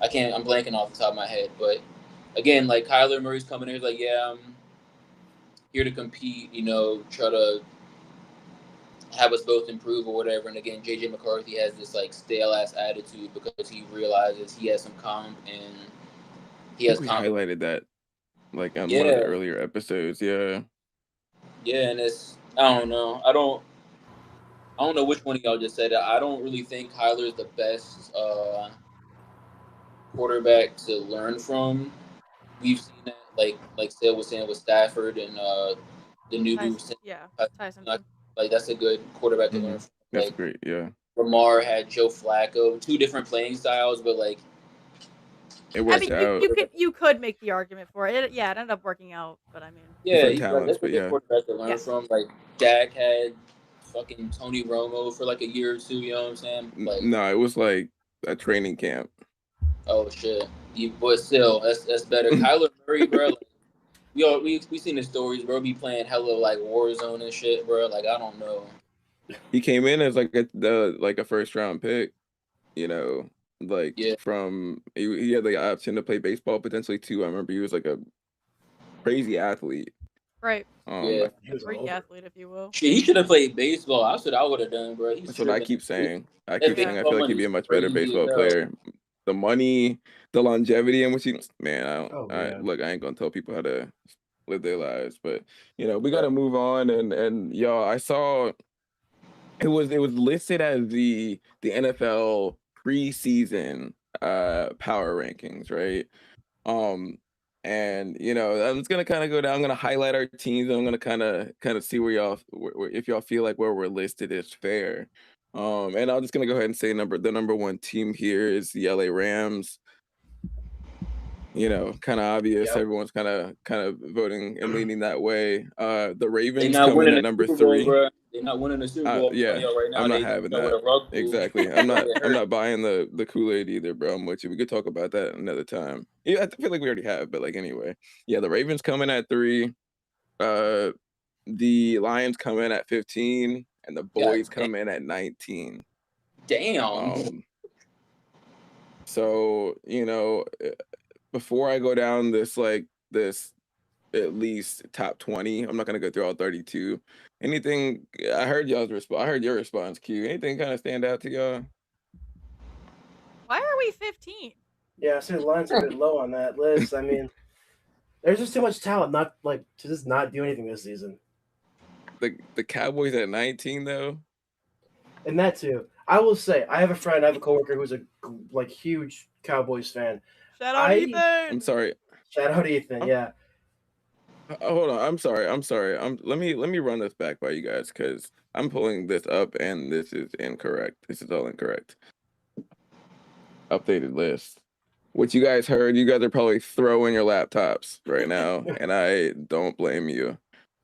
I can't. I'm blanking off the top of my head. But again, like Kyler Murray's coming in, he's like, yeah, I'm here to compete. Try to have us both improve or whatever. And again, JJ McCarthy has this like stale ass attitude because he realizes he has some comp and he has We comp. highlighted that like on one of the Yeah, earlier episodes. Yeah. yeah, and I don't know. I don't know which one of y'all just said it. I don't really think Kyler is the best quarterback to learn from. We've seen that, like Sale was saying with Stafford and the new dude. Ty Simpson. Like that's a good quarterback to learn from. That's Like great. Yeah. Lamar had Joe Flacco, 2 different playing styles, but like It I worked mean, out. you could make the argument for it. It ended up working out, but I mean, yeah, Different talents, that's a but good yeah. quarterback to learn yes. from. Like Dak had fucking Tony Romo for like a year or 2. You know what I'm saying? Like No, it was like a training camp. oh shit, but still that's better. Kyler Murray, bro. Like, we seen the stories, bro. Be playing hella like Warzone and shit, bro. Like I don't know. He came in as like a first round pick, like Yeah. from he had the option to play baseball potentially too. I remember he was like a crazy athlete. Right. Yeah. A freak athlete, if you will. Shit, he should have played baseball. That's what I would have done, bro. That's what I keep saying. I That feel baseball like he'd money be is a much better crazy as baseball hell. player. The money, the longevity in which man, man. look, I ain't gonna tell people how to live their lives, but we gotta move on. And y'all, I saw it was listed as the NFL preseason power rankings, right? And I'm just gonna kind of go down. I'm gonna highlight our teams. And I'm gonna kind of see where if y'all feel like where we're listed is fair. And I'm just gonna go ahead and say the number 1 team here is the LA Rams. Kind of obvious. Yep. Everyone's kind of voting and leaning that way. The Ravens They're not come in winning at the number Super Bowl, 3. bro. They're not winning the Super Bowl. Yeah, Right now. I'm not They having with that. a rug pull. Exactly. I'm not buying the Kool-Aid either, bro. I'm with you. We could talk about that another time. Yeah, I feel like we already have, but like anyway. Yeah, the Ravens coming at 3. The Lions come in at 15, and the boys come in at 19. Damn. So, before I go down this at least top 20, I'm not gonna go through all 32. Anything? I heard your response, Q. Anything kind of stand out to y'all? Why are we 15? Yeah, I see the Lions are a bit low on that list. I mean, there's just too much talent not to just not do anything this season. The Cowboys at 19 though. And that too. I will say, I have a coworker who's a huge Cowboys fan. Shout out Ethan. I'm sorry. Shout out Ethan. Yeah. Hold on. I'm sorry. Let me run this back by you guys because I'm pulling this up and this is incorrect. This is all incorrect. Updated list. What you guys heard, you guys are probably throwing your laptops right now, and I don't blame you.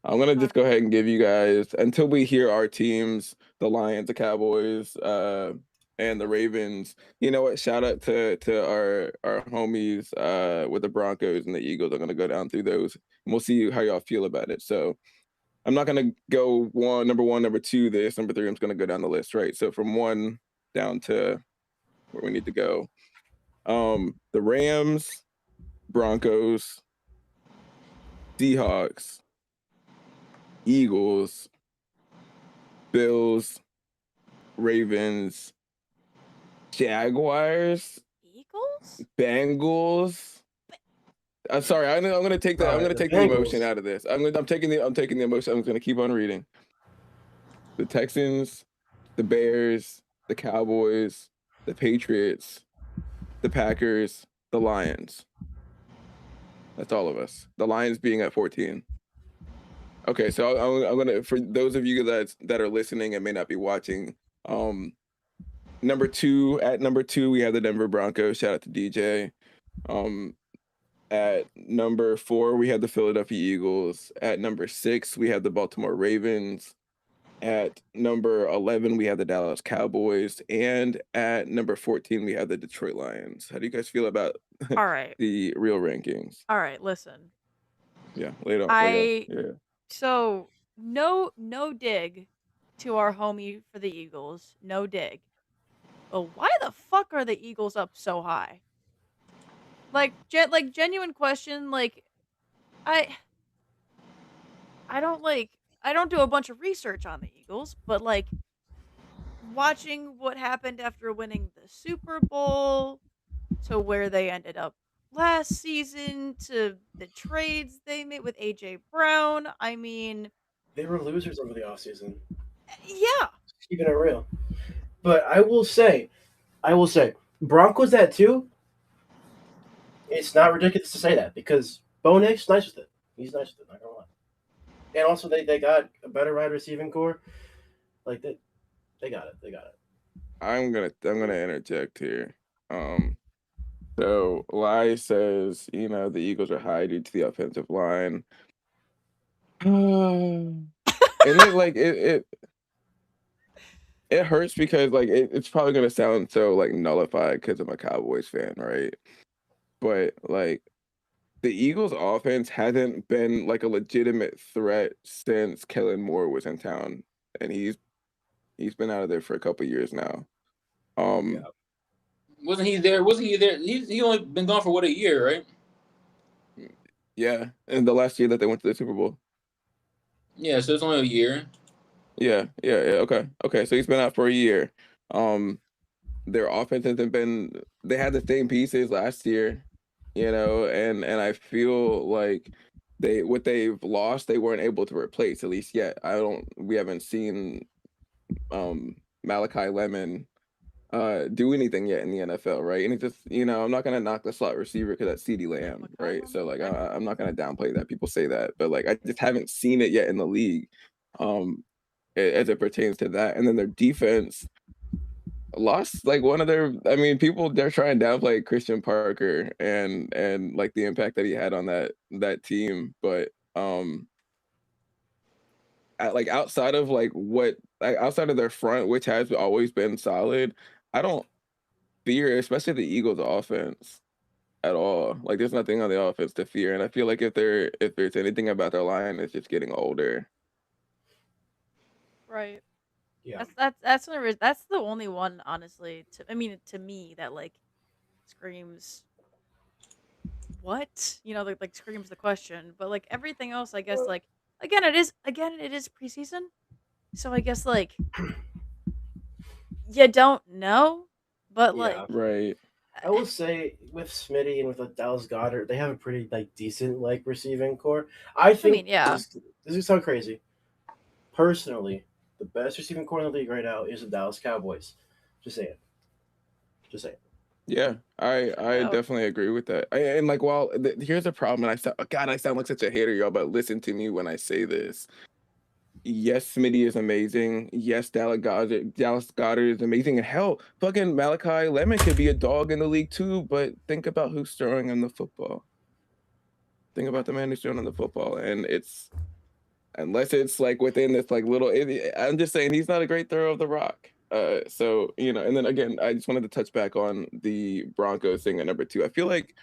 I'm gonna just go ahead and give you guys until we hear our teams, the Lions, the Cowboys, and the Ravens. You know what? Shout out to our homies with the Broncos and the Eagles. I'm gonna go down through those, and we'll see how y'all feel about it. So I'm not gonna go number one, number two, this, number three. I'm just gonna go down the list, right? So from 1 down to where we need to go. The Rams, Broncos, Seahawks, Eagles, Bills, Ravens, Jaguars, Eagles, Bengals. I'm sorry. I'm gonna take that. I'm gonna take the emotion out of this. I'm taking the emotion. I'm gonna keep on reading. The Texans, the Bears, the Cowboys, the Patriots, the Packers, the Lions. That's all of us. The Lions being at 14. Okay, so I'm gonna, for those of you that are listening and may not be watching, number two, we have the Denver Broncos. Shout out to DJ. At number 4, we have the Philadelphia Eagles. At number 6, we have the Baltimore Ravens. At number 11, we have the Dallas Cowboys. And at number 14, we have the Detroit Lions. How do you guys feel about all right, the real rankings? All right, listen. Yeah, lay it on. Yeah. So no dig to our homie for the Eagles. No dig. But why the fuck are the Eagles up so high? Like genuine question. Like I don't do a bunch of research on the Eagles, but like watching what happened after winning the Super Bowl to where they ended up last season to the trades they made with AJ Brown. I mean, they were losers over the offseason. Yeah. Keeping it real. But I will say, Broncos at 2. It's not ridiculous to say that because Bo Nix nice with it. He's nice with it, not gonna lie. And also they got a better wide receiving core. Like they got it. I'm gonna interject here. So Lai says, the Eagles are high due to the offensive line. And it hurts because it's probably gonna sound so nullified because I'm a Cowboys fan, right? But the Eagles offense hasn't been a legitimate threat since Kellen Moore was in town, and he's been out of there for a couple years now. Yeah. Wasn't he there? He only been gone for a year, right? Yeah, and the last year that they went to the Super Bowl. Yeah, so it's only a year. Yeah. Okay. So he's been out for a year. Their offense hasn't been. They had the same pieces last year, and I feel like what they've lost, they weren't able to replace, at least yet. We haven't seen Malachi Lemon do anything yet in the NFL, right? And it's just, I'm not gonna knock the slot receiver because that's CeeDee Lamb, right? So I'm not gonna downplay that. People say that, but I just haven't seen it yet in the league, as it pertains to that. And then their defense lost one of their. I mean, they're trying to downplay Christian Parker and the impact that he had on that team, but outside of outside of their front, which has always been solid, I don't fear, especially the Eagles' offense. at all. Like there's nothing on the offense to fear, and I feel like if there's anything about their line, it's just getting older. Right. Yeah. That's the only one, honestly. To me, that like screams what like screams the question. But like everything else, I guess like again it is preseason, so I guess like you don't know, but Yeah. like Right. I will say with Smitty and with Dallas Goddard, they have a pretty like decent like receiving core. I think yeah. this is sound crazy. Personally, the best receiving core in the league right now is the Dallas Cowboys. Just saying. Just saying. Yeah, I No. definitely agree with that. And like, while here's a problem, and I sound like such a hater, y'all, but listen to me when I say this. Yes, Smitty is amazing. Yes, Dallas Goddard is amazing. And hell, fucking Malachi Lemon could be a dog in the league too. But think about who's throwing him the football. Think about the man who's throwing him the football, and it's unless it's like within this like little. I'm just saying he's not a great thrower of the rock. So and then again, I just wanted to touch back on the Broncos thing at number 2. I feel like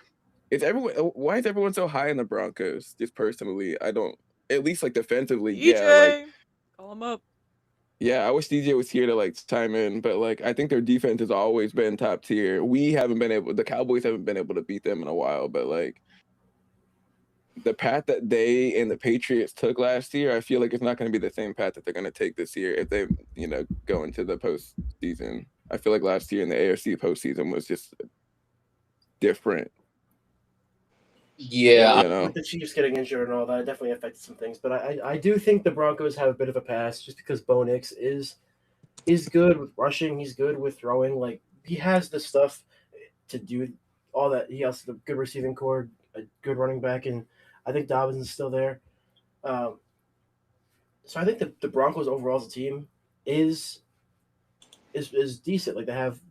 why is everyone so high in the Broncos? Just personally, I don't. At least like defensively, yeah, like. DJ, call him up. Yeah, I wish DJ was here to like chime in, but like I think their defense has always been top tier. The Cowboys haven't been able to beat them in a while, but like the path that they and the Patriots took last year, I feel like it's not going to be the same path that they're going to take this year if they, go into the postseason. I feel like last year in the AFC postseason was just different. Yeah, With the Chiefs getting injured and all that, it definitely affected some things. But I do think the Broncos have a bit of a pass just because Bo Nix is good with rushing. He's good with throwing. Like he has the stuff to do all that. He has the good receiving core, a good running back, and I think Dobbins is still there. So I think the Broncos overall as a team is decent. Like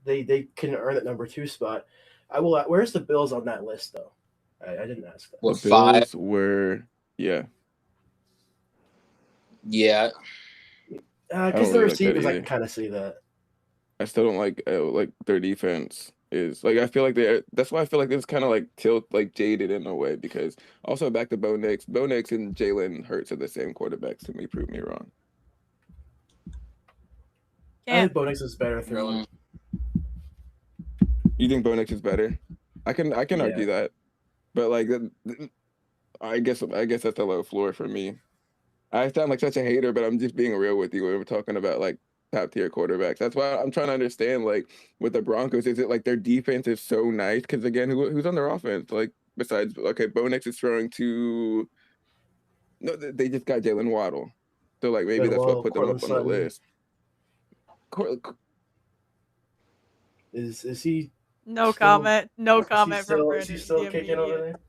they can earn that number 2 spot. I will. Where's the Bills on that list though? I didn't ask that. with The 5. Bills were, yeah. Yeah, Because the receivers, I can kind of see that. I still don't like their defense is like I feel like that's why I feel like it's kind of like jaded in a way because also back to Bo Nix and Jalen Hurts are the same quarterbacks to me. Prove me wrong. I think Bo Nix is better throwing. You think Bo Nix is better? I can argue that, but like I guess that's a low floor for me. I sound like such a hater, but I'm just being real with you when we're talking about like top tier quarterbacks. That's why I'm trying to understand like with the Broncos, is it like their defense is so nice? Because again, who's on their offense? Like besides, okay, Bo Nix is throwing to. No, they just got Jalen Waddle, so like maybe that's what put them up on the list. Is he? No comment. No comment from Brandon. Is he still kicking over there?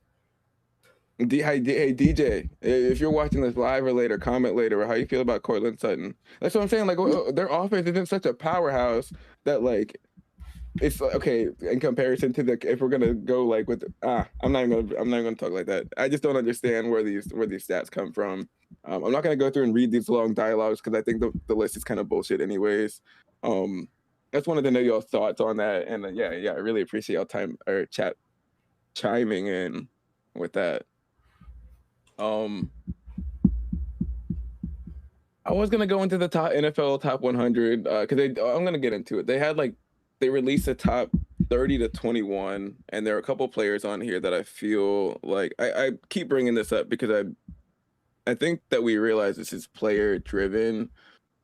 Hey DJ, if you're watching this live or later, comment later. How you feel about Cortland Sutton? That's what I'm saying. Like their offense isn't such a powerhouse that like it's okay in comparison to if we're gonna go like with I'm not even gonna talk like that. I just don't understand where these stats come from. I'm not gonna go through and read these long dialogues because I think the list is kind of bullshit anyways. I just wanted to know your thoughts on that, and yeah, I really appreciate your time or chat chiming in with that. I was gonna go into the top NFL top 100 because I'm gonna get into it. They released a top 30 to 21, and there are a couple players on here that I feel like I keep bringing this up because I think that we realize this is player driven.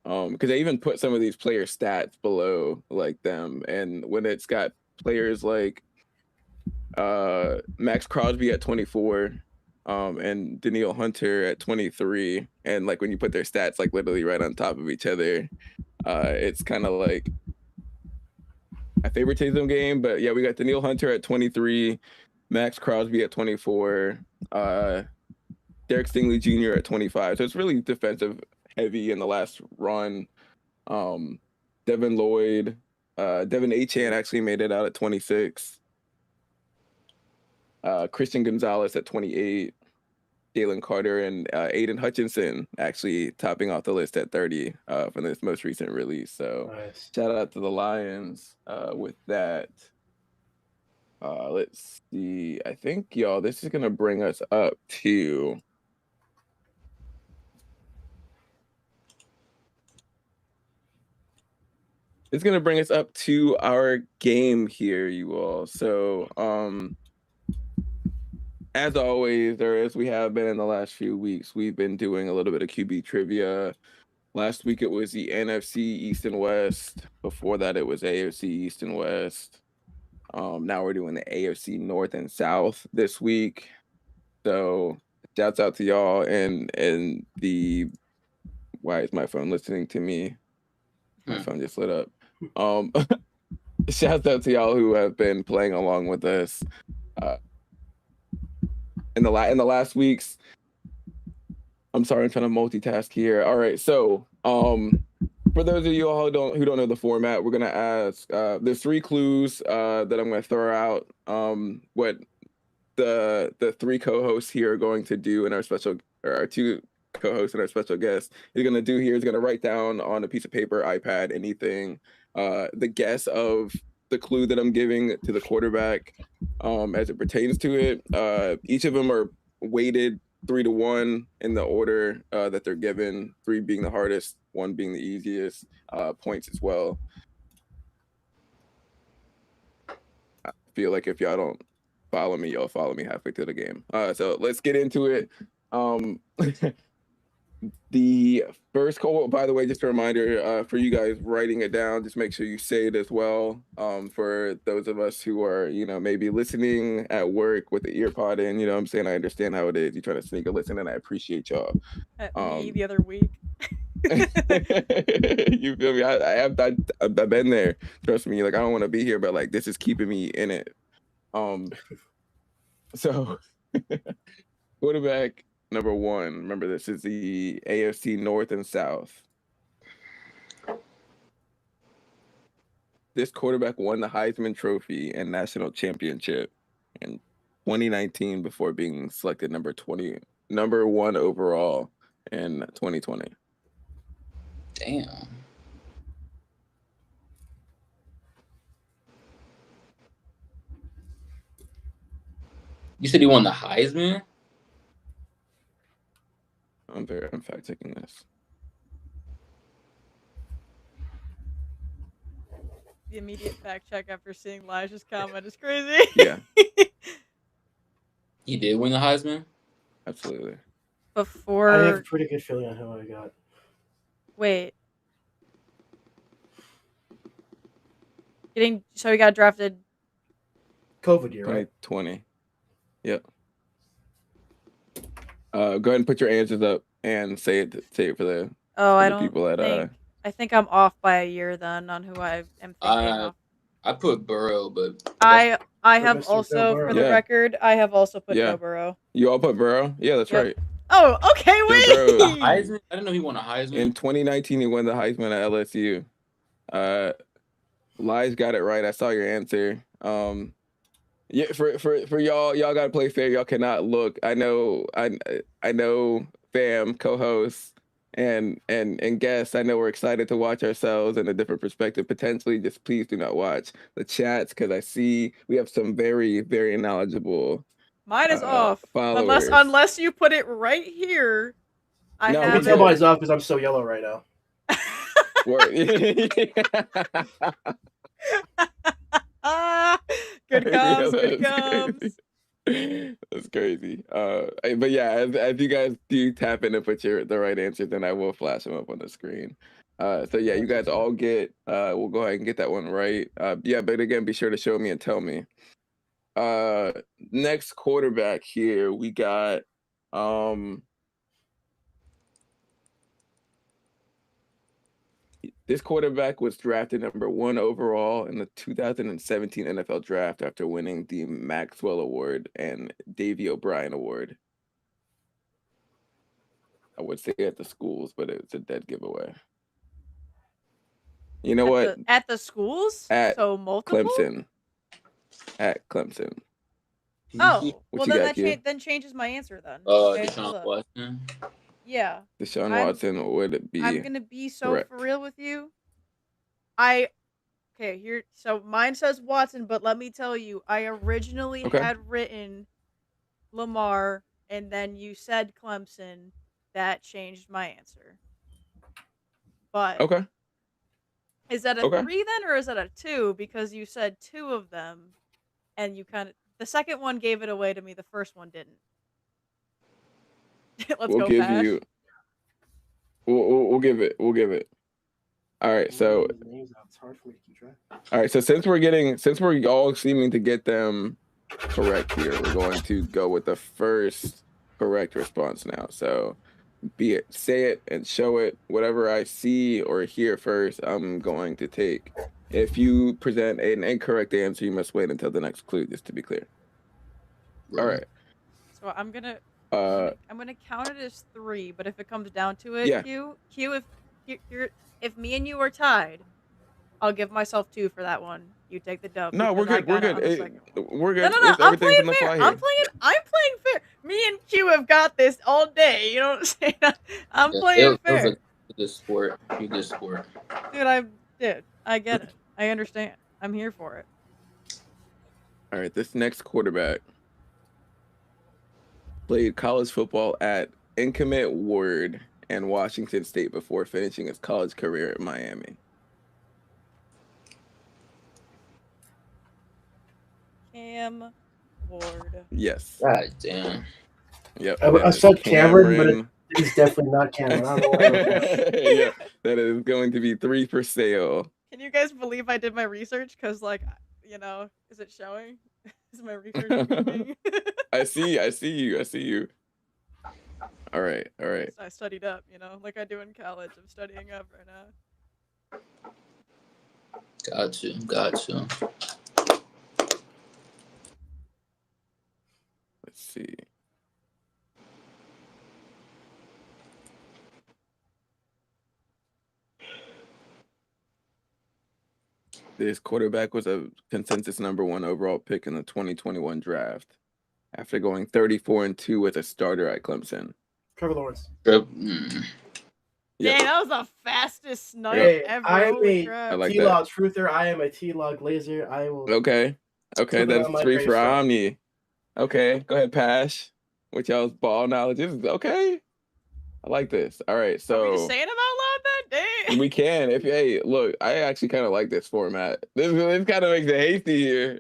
Because they even put some of these player stats below like them, and when it's got players like Max Crosby at 24. And Danielle Hunter at 23, and like when you put their stats like literally right on top of each other, it's kind of like a favoritism game. But yeah, we got Danielle Hunter at 23, Max Crosby at 24, Derek Stingley Jr. at 25. So it's really defensive heavy in the last run. Devin Lloyd, Devin Achane actually made it out at 26. Christian Gonzalez at 28, Jalen Carter and Aiden Hutchinson actually topping off the list at 30 from this most recent release. So nice. Shout out to the Lions with that. Let's see. I think, y'all, this is going to bring us up to... It's going to bring us up to our game here, you all. So, as always, or as we have been in the last few weeks, we've been doing a little bit of QB trivia. Last week, it was the NFC East and West. Before that, it was AFC East and West. Now we're doing the AFC North and South this week. So shouts out to y'all and the... Why is my phone listening to me? My phone just lit up. Shouts out to y'all who have been playing along with us in the last weeks. I'm sorry, I'm trying to multitask here. All right, so for those of you all who don't know the format, we're gonna ask. There's 3 clues that I'm gonna throw out. What the 3 co-hosts here are going to do, and our 2 co-hosts and our special guest is gonna do here is gonna write down on a piece of paper, iPad, anything, the guess of the clue that I'm giving to the quarterback as it pertains to it. Each of them are weighted 3-1 in the order that they're given, 3 being the hardest, 1 being the easiest, points as well. I feel like if y'all don't follow me, y'all follow me halfway through the game. So let's get into it. The first call, by the way, just a reminder for you guys writing it down, just make sure you say it as well. For those of us who are, maybe listening at work with the ear pod in, what I'm saying? I understand how it is. You're trying to sneak a listen, and I appreciate y'all. At me the other week. You feel me? I've been there. Trust me. Like, I don't want to be here, but like, this is keeping me in it. So quarterback number 1. Remember, this is the AFC North and South. This quarterback won the Heisman Trophy and national championship in 2019 before being selected number 1 overall in 2020. Damn. You said he won the Heisman? I'm fact checking this. The immediate fact check after seeing Elijah's comment is crazy. Yeah. He did win the Heisman? Absolutely. Before... I have a pretty good feeling on who I got. Wait. So he got drafted... COVID year, right? 2020. Yep. Go ahead and put your answers up and say it for the people at I think I'm off by a year then on who I am thinking of. I put Burrow, but I have also, for the Yeah. record, I have also put Yeah. Joe Burrow. You all put Burrow? Yeah, that's Yep. right. Oh, okay, wait. Burrow. Heisman? I didn't know he won a Heisman. In 2019, he won the Heisman at LSU. Lies got it right. I saw your answer. Yeah, for y'all gotta play fair. Y'all cannot look. I know, fam, co-hosts, and guests. I know we're excited to watch ourselves in a different perspective. Potentially, just please do not watch the chats because I see we have some very, very knowledgeable. Mine is off. Followers. Unless you put it right here. I No, have You it. tell mine's off because I'm so yellow right now. Good comes, Yeah, good comes. That's crazy. But yeah, as you guys do tap in and put the right answer, then I will flash them up on the screen. So yeah, you guys all get. We'll go ahead and get that one right. Yeah, but again, be sure to show me and tell me. Next quarterback here, we got. This quarterback was drafted number 1 overall in the 2017 NFL Draft after winning the Maxwell Award and Davey O'Brien Award. I would say at the schools, but it's a dead giveaway. You know what? At the schools? So multiple? Clemson. At Clemson. Oh, What well you then got, then changes my answer then. Deshaun Watson. Yeah. Deshaun Watson would be. I'm gonna be so correct. for real with you. Okay, here. So mine says Watson, but let me tell you, I originally Okay. had written Lamar, and then you said Clemson. That changed my answer. But Okay. is that a Okay. 3 then, or is that a 2? Because you said 2 of them, and you kind of the second one gave it away to me. The first one didn't. Let's We'll go, give Pash. you. We'll give it. We'll give it. All right. So These names out. It's hard for me to keep track. all right. So since we're all seeming to get them correct here, we're going to go with the first correct response now. So be it say it and show it. Whatever I see or hear first, I'm going to take. If you present an incorrect answer, you must wait until the next clue, just to be clear. All right. So I'm gonna count it as 3. But if it comes down to it, Yeah. Q, if me and you are tied, I'll give myself 2 for that one. You take the dub. No, we're because I good. We're got it on the good. second one. We're good. No. I'm Everything's on playing the fair. fly here. I'm playing fair. Me and Q have got this all day. You know what I'm saying? I'm playing fair. It was a good sport. You good sport. Dude, I get it. I understand. I'm here for it. All right, this next quarterback played college football at Incommate Ward and Washington State before finishing his college career at Miami. Cam Ward. Yes. God damn. Yep. I that is said Cameron, but Cameron. it's definitely not Cameron. I don't know why I wrote that. Yeah, that is going to be 3 for sale. Can you guys believe I did my research? Because, like, is it showing? Is my research moving? I see you. All right. I studied up, like I do in college. I'm studying up right now. Got you. Let's see. This quarterback was a consensus #1 overall pick in the 2021 draft after going 34-2 as a starter at Clemson. Trevor Lawrence. Yep. Dang, that was the fastest snipe Hey, ever. I am Holy a crap. I like T-Log truther. I am a T-Log glazer. I will. Okay, Put it that's on my 3 for gravestone. Omni. Okay, go ahead, Pash. With y'all's ball knowledge is okay. I like this. All right, Are we so just saying them out loud then? Dang. we can. Look, I actually kind of like this format. This kind of makes it hasty here.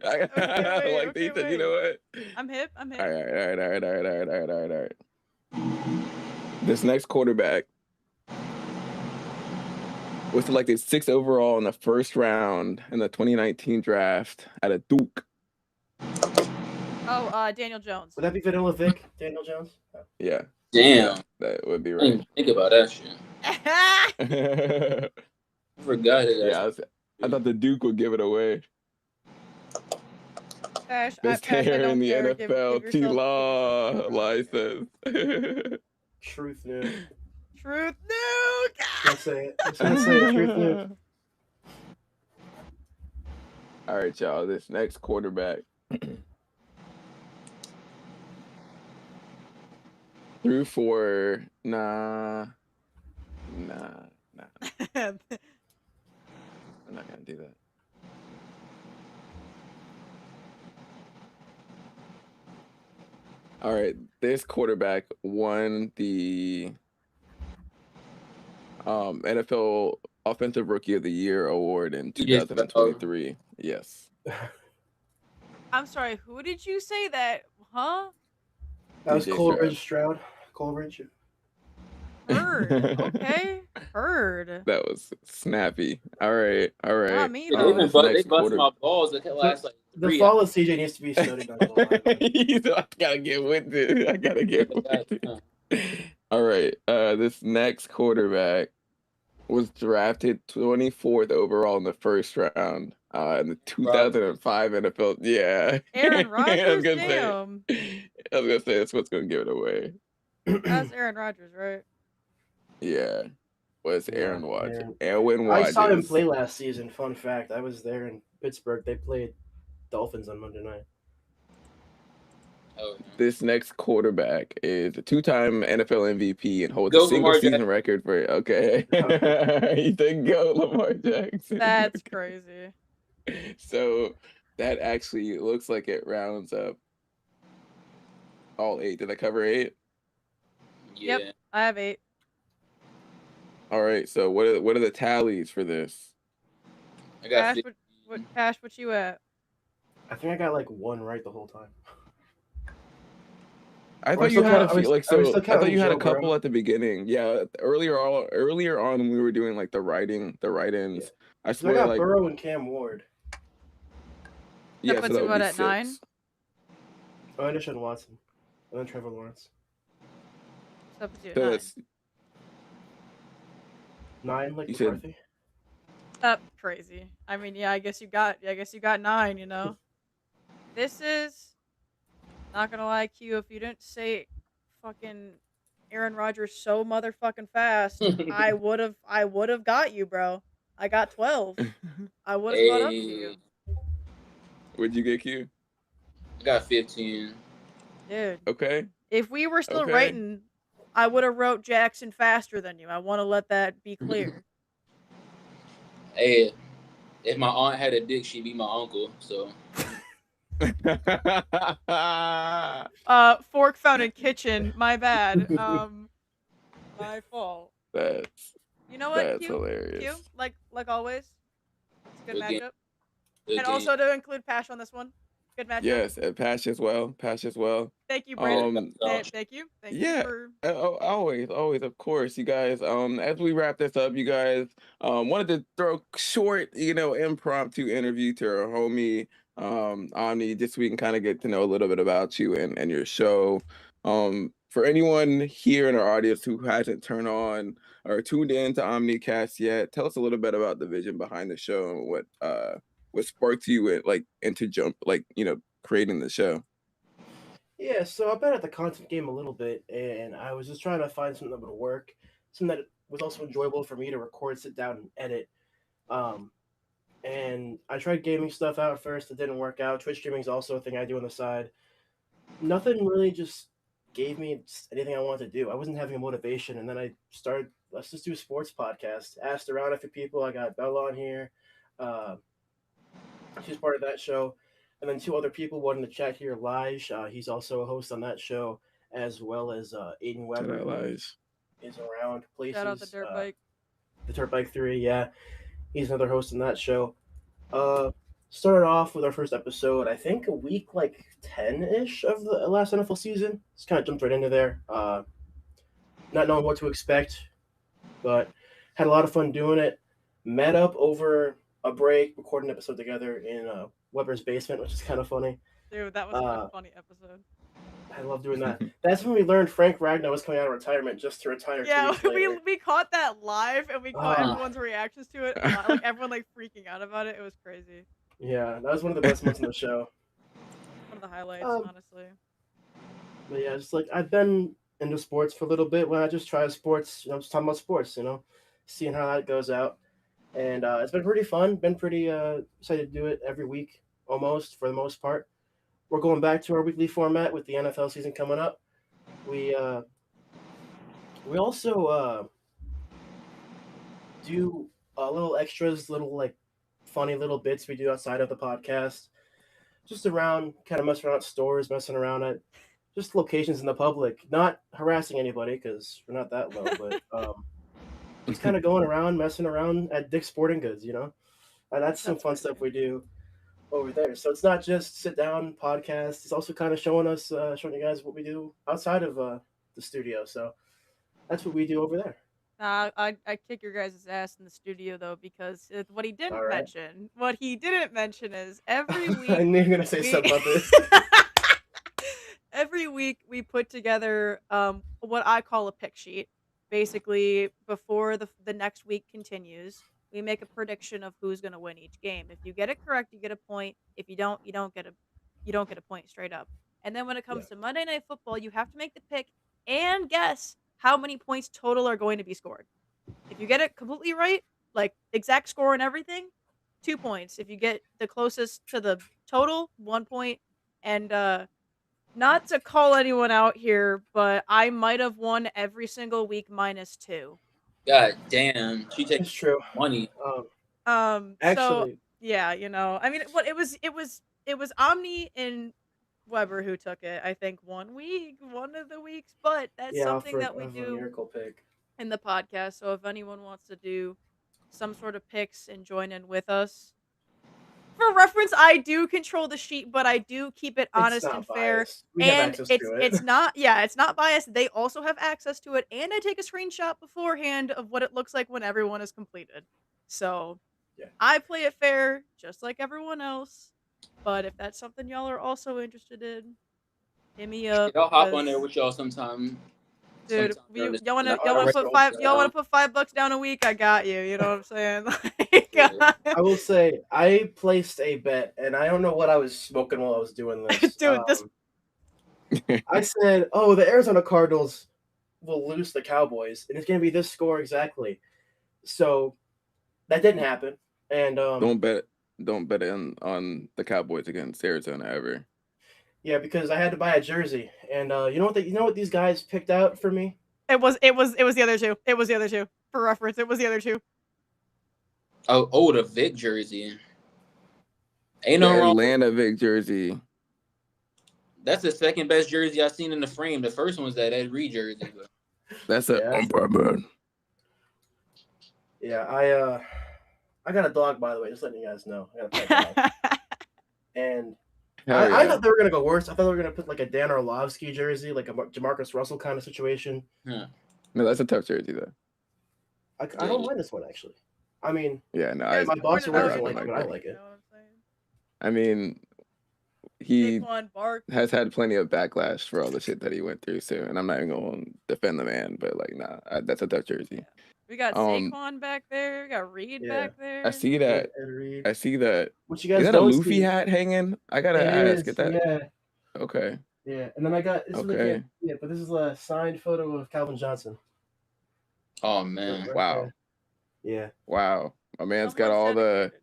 You know what? I'm hip. All right. This next quarterback was selected 6th overall in the first round in the 2019 draft at a Duke. Oh, Daniel Jones. Would that be Vanilla Vic? Daniel Jones? Yeah. Damn. That would be I right. didn't think about that shit. I forgot it. Yeah, I thought the Duke would give it away. Pash, Best Pash, I hair don't in the care. NFL, Give T-Law yourself- license. Truth nuke. Truth nuke. Let's say it. Let's say it. Truth nuke. All right, y'all. This next quarterback threw for nah. I'm not gonna do that. All right, this quarterback won the NFL Offensive Rookie of the Year award in 2023. Yes. I'm sorry. Who did you say that? Huh? That was DJ Coleridge Stroud. Coleridge. Heard. Okay. Heard. That was snappy. All right. Not me They though. even they bust my balls. It last like The 3 fall of CJ needs to be studied on the line. I gotta get with it. All right. This next quarterback was drafted 24th overall in the first round in the 2005 NFL. Yeah. Aaron I Rodgers. was gonna Damn. say that's what's gonna give it away. That's Aaron Rodgers, right? Yeah. Was Yeah, Aaron Rodgers. Aaron. Aaron I Rodgers. saw him play last season. Fun fact. I was there in Pittsburgh. They played Dolphins on Monday night. Oh, This next quarterback is a 2-time NFL MVP and holds Go a single Lamar season Jackson. record for. Okay. He said go Lamar Jackson. That's crazy. So that actually looks like it rounds up all 8. Did I cover 8? Yeah. Yep, I have 8. All right. So what are the tallies for this? I got Cash, what you at? I think I got like 1 right the whole time. I Are we thought you still had a count- are few we- like are we so. still I thought counting you had a Joe Burrow? couple at the beginning. Yeah, earlier on when we were doing like the writing, the write-ins. Yeah. I 'Cause I swear, got like Burrow and Cam Ward. yeah, That so puts that you would what be at 9? 6. Oh, and Deshaun Watson. And then Trevor Lawrence. So that puts you at So 9. that's 9, like you said. McCarthy. Crazy. I mean, yeah, I guess you got 9, you know. This is not gonna lie, Q, if you didn't say fucking Aaron Rodgers so motherfucking fast, I would have got you, bro. I got 12. I would have caught up to you. What'd you get, Q? I got 15. Dude. Okay. If we were still Okay. writing, I would have wrote Jackson faster than you. I want to let that be clear. Hey, if my aunt had a dick, she'd be my uncle. So Fork found in kitchen. My bad. My fault. That's You know what? that's Q, hilarious. like always, it's a good Good game. matchup. good And game. also to include Pash on this one, good matchup. Yes, and Pash as well. Pash as well. Thank you, Brandon. Um, Thank you Yeah, for. always, of course, you guys. As we wrap this up, you guys, wanted to throw short, impromptu interview to our homie, Omni, just so we can kind of get to know a little bit about you and your show. For anyone here in our audience who hasn't turned on or tuned in to Omnicast yet, tell us a little bit about the vision behind the show and what sparked you into creating the show. Yeah, so I've been at the content game a little bit, and I was just trying to find something that would work, something that was also enjoyable for me to record, sit down, and edit. Um, and I tried gaming stuff out at first; it didn't work out. Twitch streaming is also a thing I do on the side. Nothing really just gave me anything I wanted to do. I wasn't having a motivation, and then I started. Let's just do a sports podcast. Asked around a few people. I got Bella on here. Uh, she's part of that show, and then 2 other people. One in the chat here, Lige. He's also a host on that show, as well as Aiden Weber, Shout out, who Lige. is around places. Shout out the dirt bike. The Dirt Bike 3, yeah, he's another host on that show. Started off with our first episode, I think a week like 10-ish of the last NFL season. Just kind of jumped right into there, not knowing what to expect, but had a lot of fun doing it. Met up over a break, recording an episode together in Weber's basement, which is kind of funny. Dude, that was a funny episode. I love doing that. That's when we learned Frank Ragnar was coming out of retirement just to retire. Yeah, 2 weeks later. we caught that live, and we caught everyone's reactions to it. Like everyone like freaking out about it. It was crazy. Yeah, that was one of the best moments on the show. One of the highlights, honestly. But yeah, just like I've been into sports for a little bit. When I just try sports, just talking about sports, seeing how that goes out, and it's been pretty fun. Been pretty excited to do it every week, almost for the most part. We're going back to our weekly format with the NFL season coming up. We also do little extras, little like funny little bits we do outside of the podcast, just around, kind of messing around at stores, messing around at just locations in the public, not harassing anybody because we're not that low, but just kind of going around, messing around at Dick's Sporting Goods, and that's some fun stuff we do over there. So it's not just sit down podcast. It's also kind of showing you guys what we do outside of the studio. So that's what we do over there. I kick your guys' ass in the studio though, because what he didn't mention is every week. I knew you were gonna say something about this. Every week we put together what I call a pick sheet. Basically, before the next week continues, we make a prediction of who's going to win each game. If you get it correct, you get a point. If you don't, you don't get a point straight up. And then when it comes to Monday Night Football, you have to make the pick and guess how many points total are going to be scored. If you get it completely right, like exact score and everything, 2 points. If you get the closest to the total, 1 point. And not to call anyone out here, but I might have won every single week -2. God damn, she takes It's true. money. Actually, So Yeah, I mean, what it was Omni and Weber who took it. I think one of the weeks, but that's Yeah, something for that we a do miracle pick. in the podcast. So if anyone wants to do some sort of picks and join in with us, for reference, I do control the sheet, but I do keep it It's honest and not fair. biased. We have And access it's to it's it. not it's not biased. They also have access to it, and I take a screenshot beforehand of what it looks like when everyone is completed. So Yeah. I play it fair, just like everyone else. But if that's something y'all are also interested in, hit me up. I'll hop on there 'Cause, with y'all sometime. dude, During this y'all season. wanna I'll put respect five y'all that. wanna put $5 down a week? I got you. You know what I'm saying? Like, Yeah. I will say I placed a bet, and I don't know what I was smoking while I was doing this. dude, this I said, "Oh, the Arizona Cardinals will lose the Cowboys, and it's going to be this score exactly." So that didn't happen, and Don't bet on the Cowboys against Arizona ever. yeah, because I had to buy a jersey, and you know what these guys picked out for me? it was the other two. It was the other two. For reference, it was the other two. Oh, the Vic jersey. Ain't The no wrong. Atlanta Vic jersey. That's the second best jersey I've seen in the frame. The first one's that Ed Reed jersey. But That's a man. Yeah, I got a dog, by the way. Just letting you guys know. I got a pet dog, and Hell I yeah. thought they were gonna go worse. I thought they were gonna put like a Dan Orlovsky jersey, like a Jamarcus Russell kind of situation. No, that's a tough jersey though. I don't mind this one actually. I mean, Yeah, no, Guys, my boss important doesn't to like know it, you but I know like it. what I'm saying? I mean, he Saquon Barkley. has had plenty of backlash for all the shit that he went through. So, and I'm not even going to defend the man, but like, nah, that's a tough jersey. Yeah. We got Um, Saquon back there. We got Reed Yeah. back there. I see that. Ed Reed. I see that. What you guys Is that a don't Luffy see? hat hanging? I gotta It ask. is, Get that? yeah, Okay. yeah. And then I got this is like Okay. yeah, but this is a signed photo of Calvin Johnson. oh man, Right Wow. there. Yeah. Wow. My man's got Someone's all the. dedicated.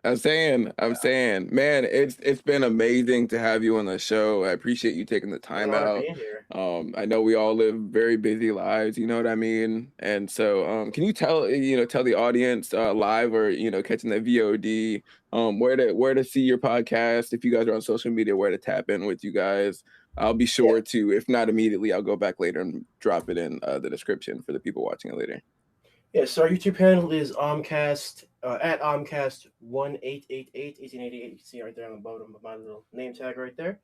I'm saying, man, it's been amazing to have you on the show. I appreciate you taking the time An honor out. being here. I know we all live very busy lives, you know what I mean? And so, can you tell the audience live or catching the VOD, where to see your podcast? If you guys are on social media, where to tap in with you guys? I'll be sure to, if not immediately, I'll go back later and drop it in the description for the people watching it later. Yeah, so our YouTube handle is Omcast at Omcast1888 1888. You can see right there on the bottom of my little name tag right there.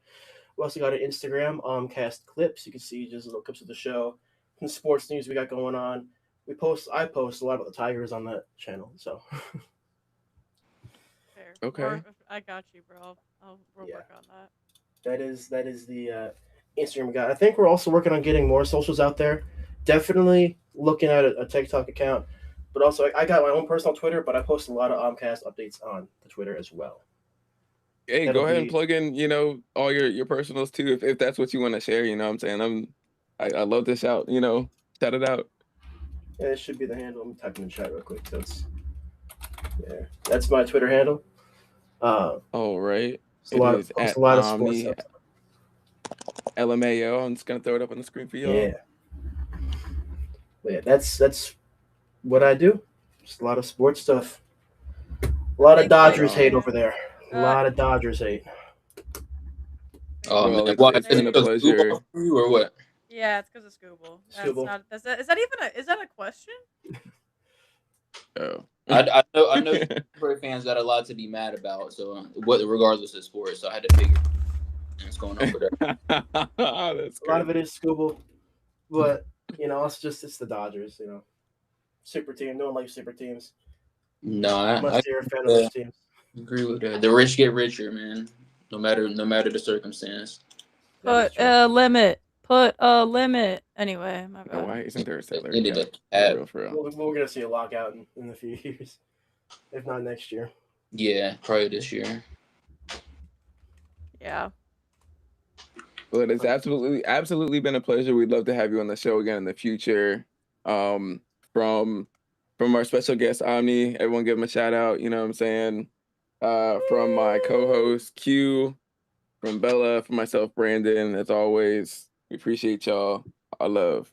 We also got an Instagram, Omcast Clips. You can see just little clips of the show, some sports news we got going on. I post a lot about the Tigers on that channel. So Fair. Okay. I got you, bro. We'll Yeah. work on that. that is the Instagram we got. I think we're also working on getting more socials out there. Definitely looking at a TikTok account, but also I got my own personal Twitter, but I post a lot of Omcast updates on the Twitter as well. Hey, That'll go ahead and be- plug in, all your personals too, if that's what you want to share. You know what I'm saying? I love this out. Shout it out. Yeah, it should be the handle. I'm typing in chat real quick. So that's my Twitter handle. All right. It's a lot of at sports Omni stuff. LMAO. I'm just gonna throw it up on the screen for y'all. Yeah. But yeah, that's what I do. Just a lot of sports stuff. A lot of Thank Dodgers you. hate over there. A lot of Dodgers hate. oh Well, man, it's why? been Is a it 'cause pleasure. Scoob off you or what? Yeah, it's because of Scooble. Scooble. Is that a question? Oh. I know Detroit fans got a lot to be mad about. So regardless of sports, so I had to figure what's going on with that. That's A lot of great. it is Scooble, but it's the Dodgers. Super team. No one likes super teams No, I unless you're a fan of those teams. agree with that. The rich get richer, man. No matter the circumstance. That is Put true. a limit. Put a limit. Anyway, my Now, bad. why isn't there a salary Ended cap? up For real. We're gonna see a lockout in a few years, if not next year. Yeah, probably this year. Yeah. But it's absolutely been a pleasure. We'd love to have you on the show again in the future. From our special guest Omni, everyone give him a shout out. You know what I'm saying? From my co-host Q, from Bella, from myself Brandon. As always, we appreciate y'all. I love.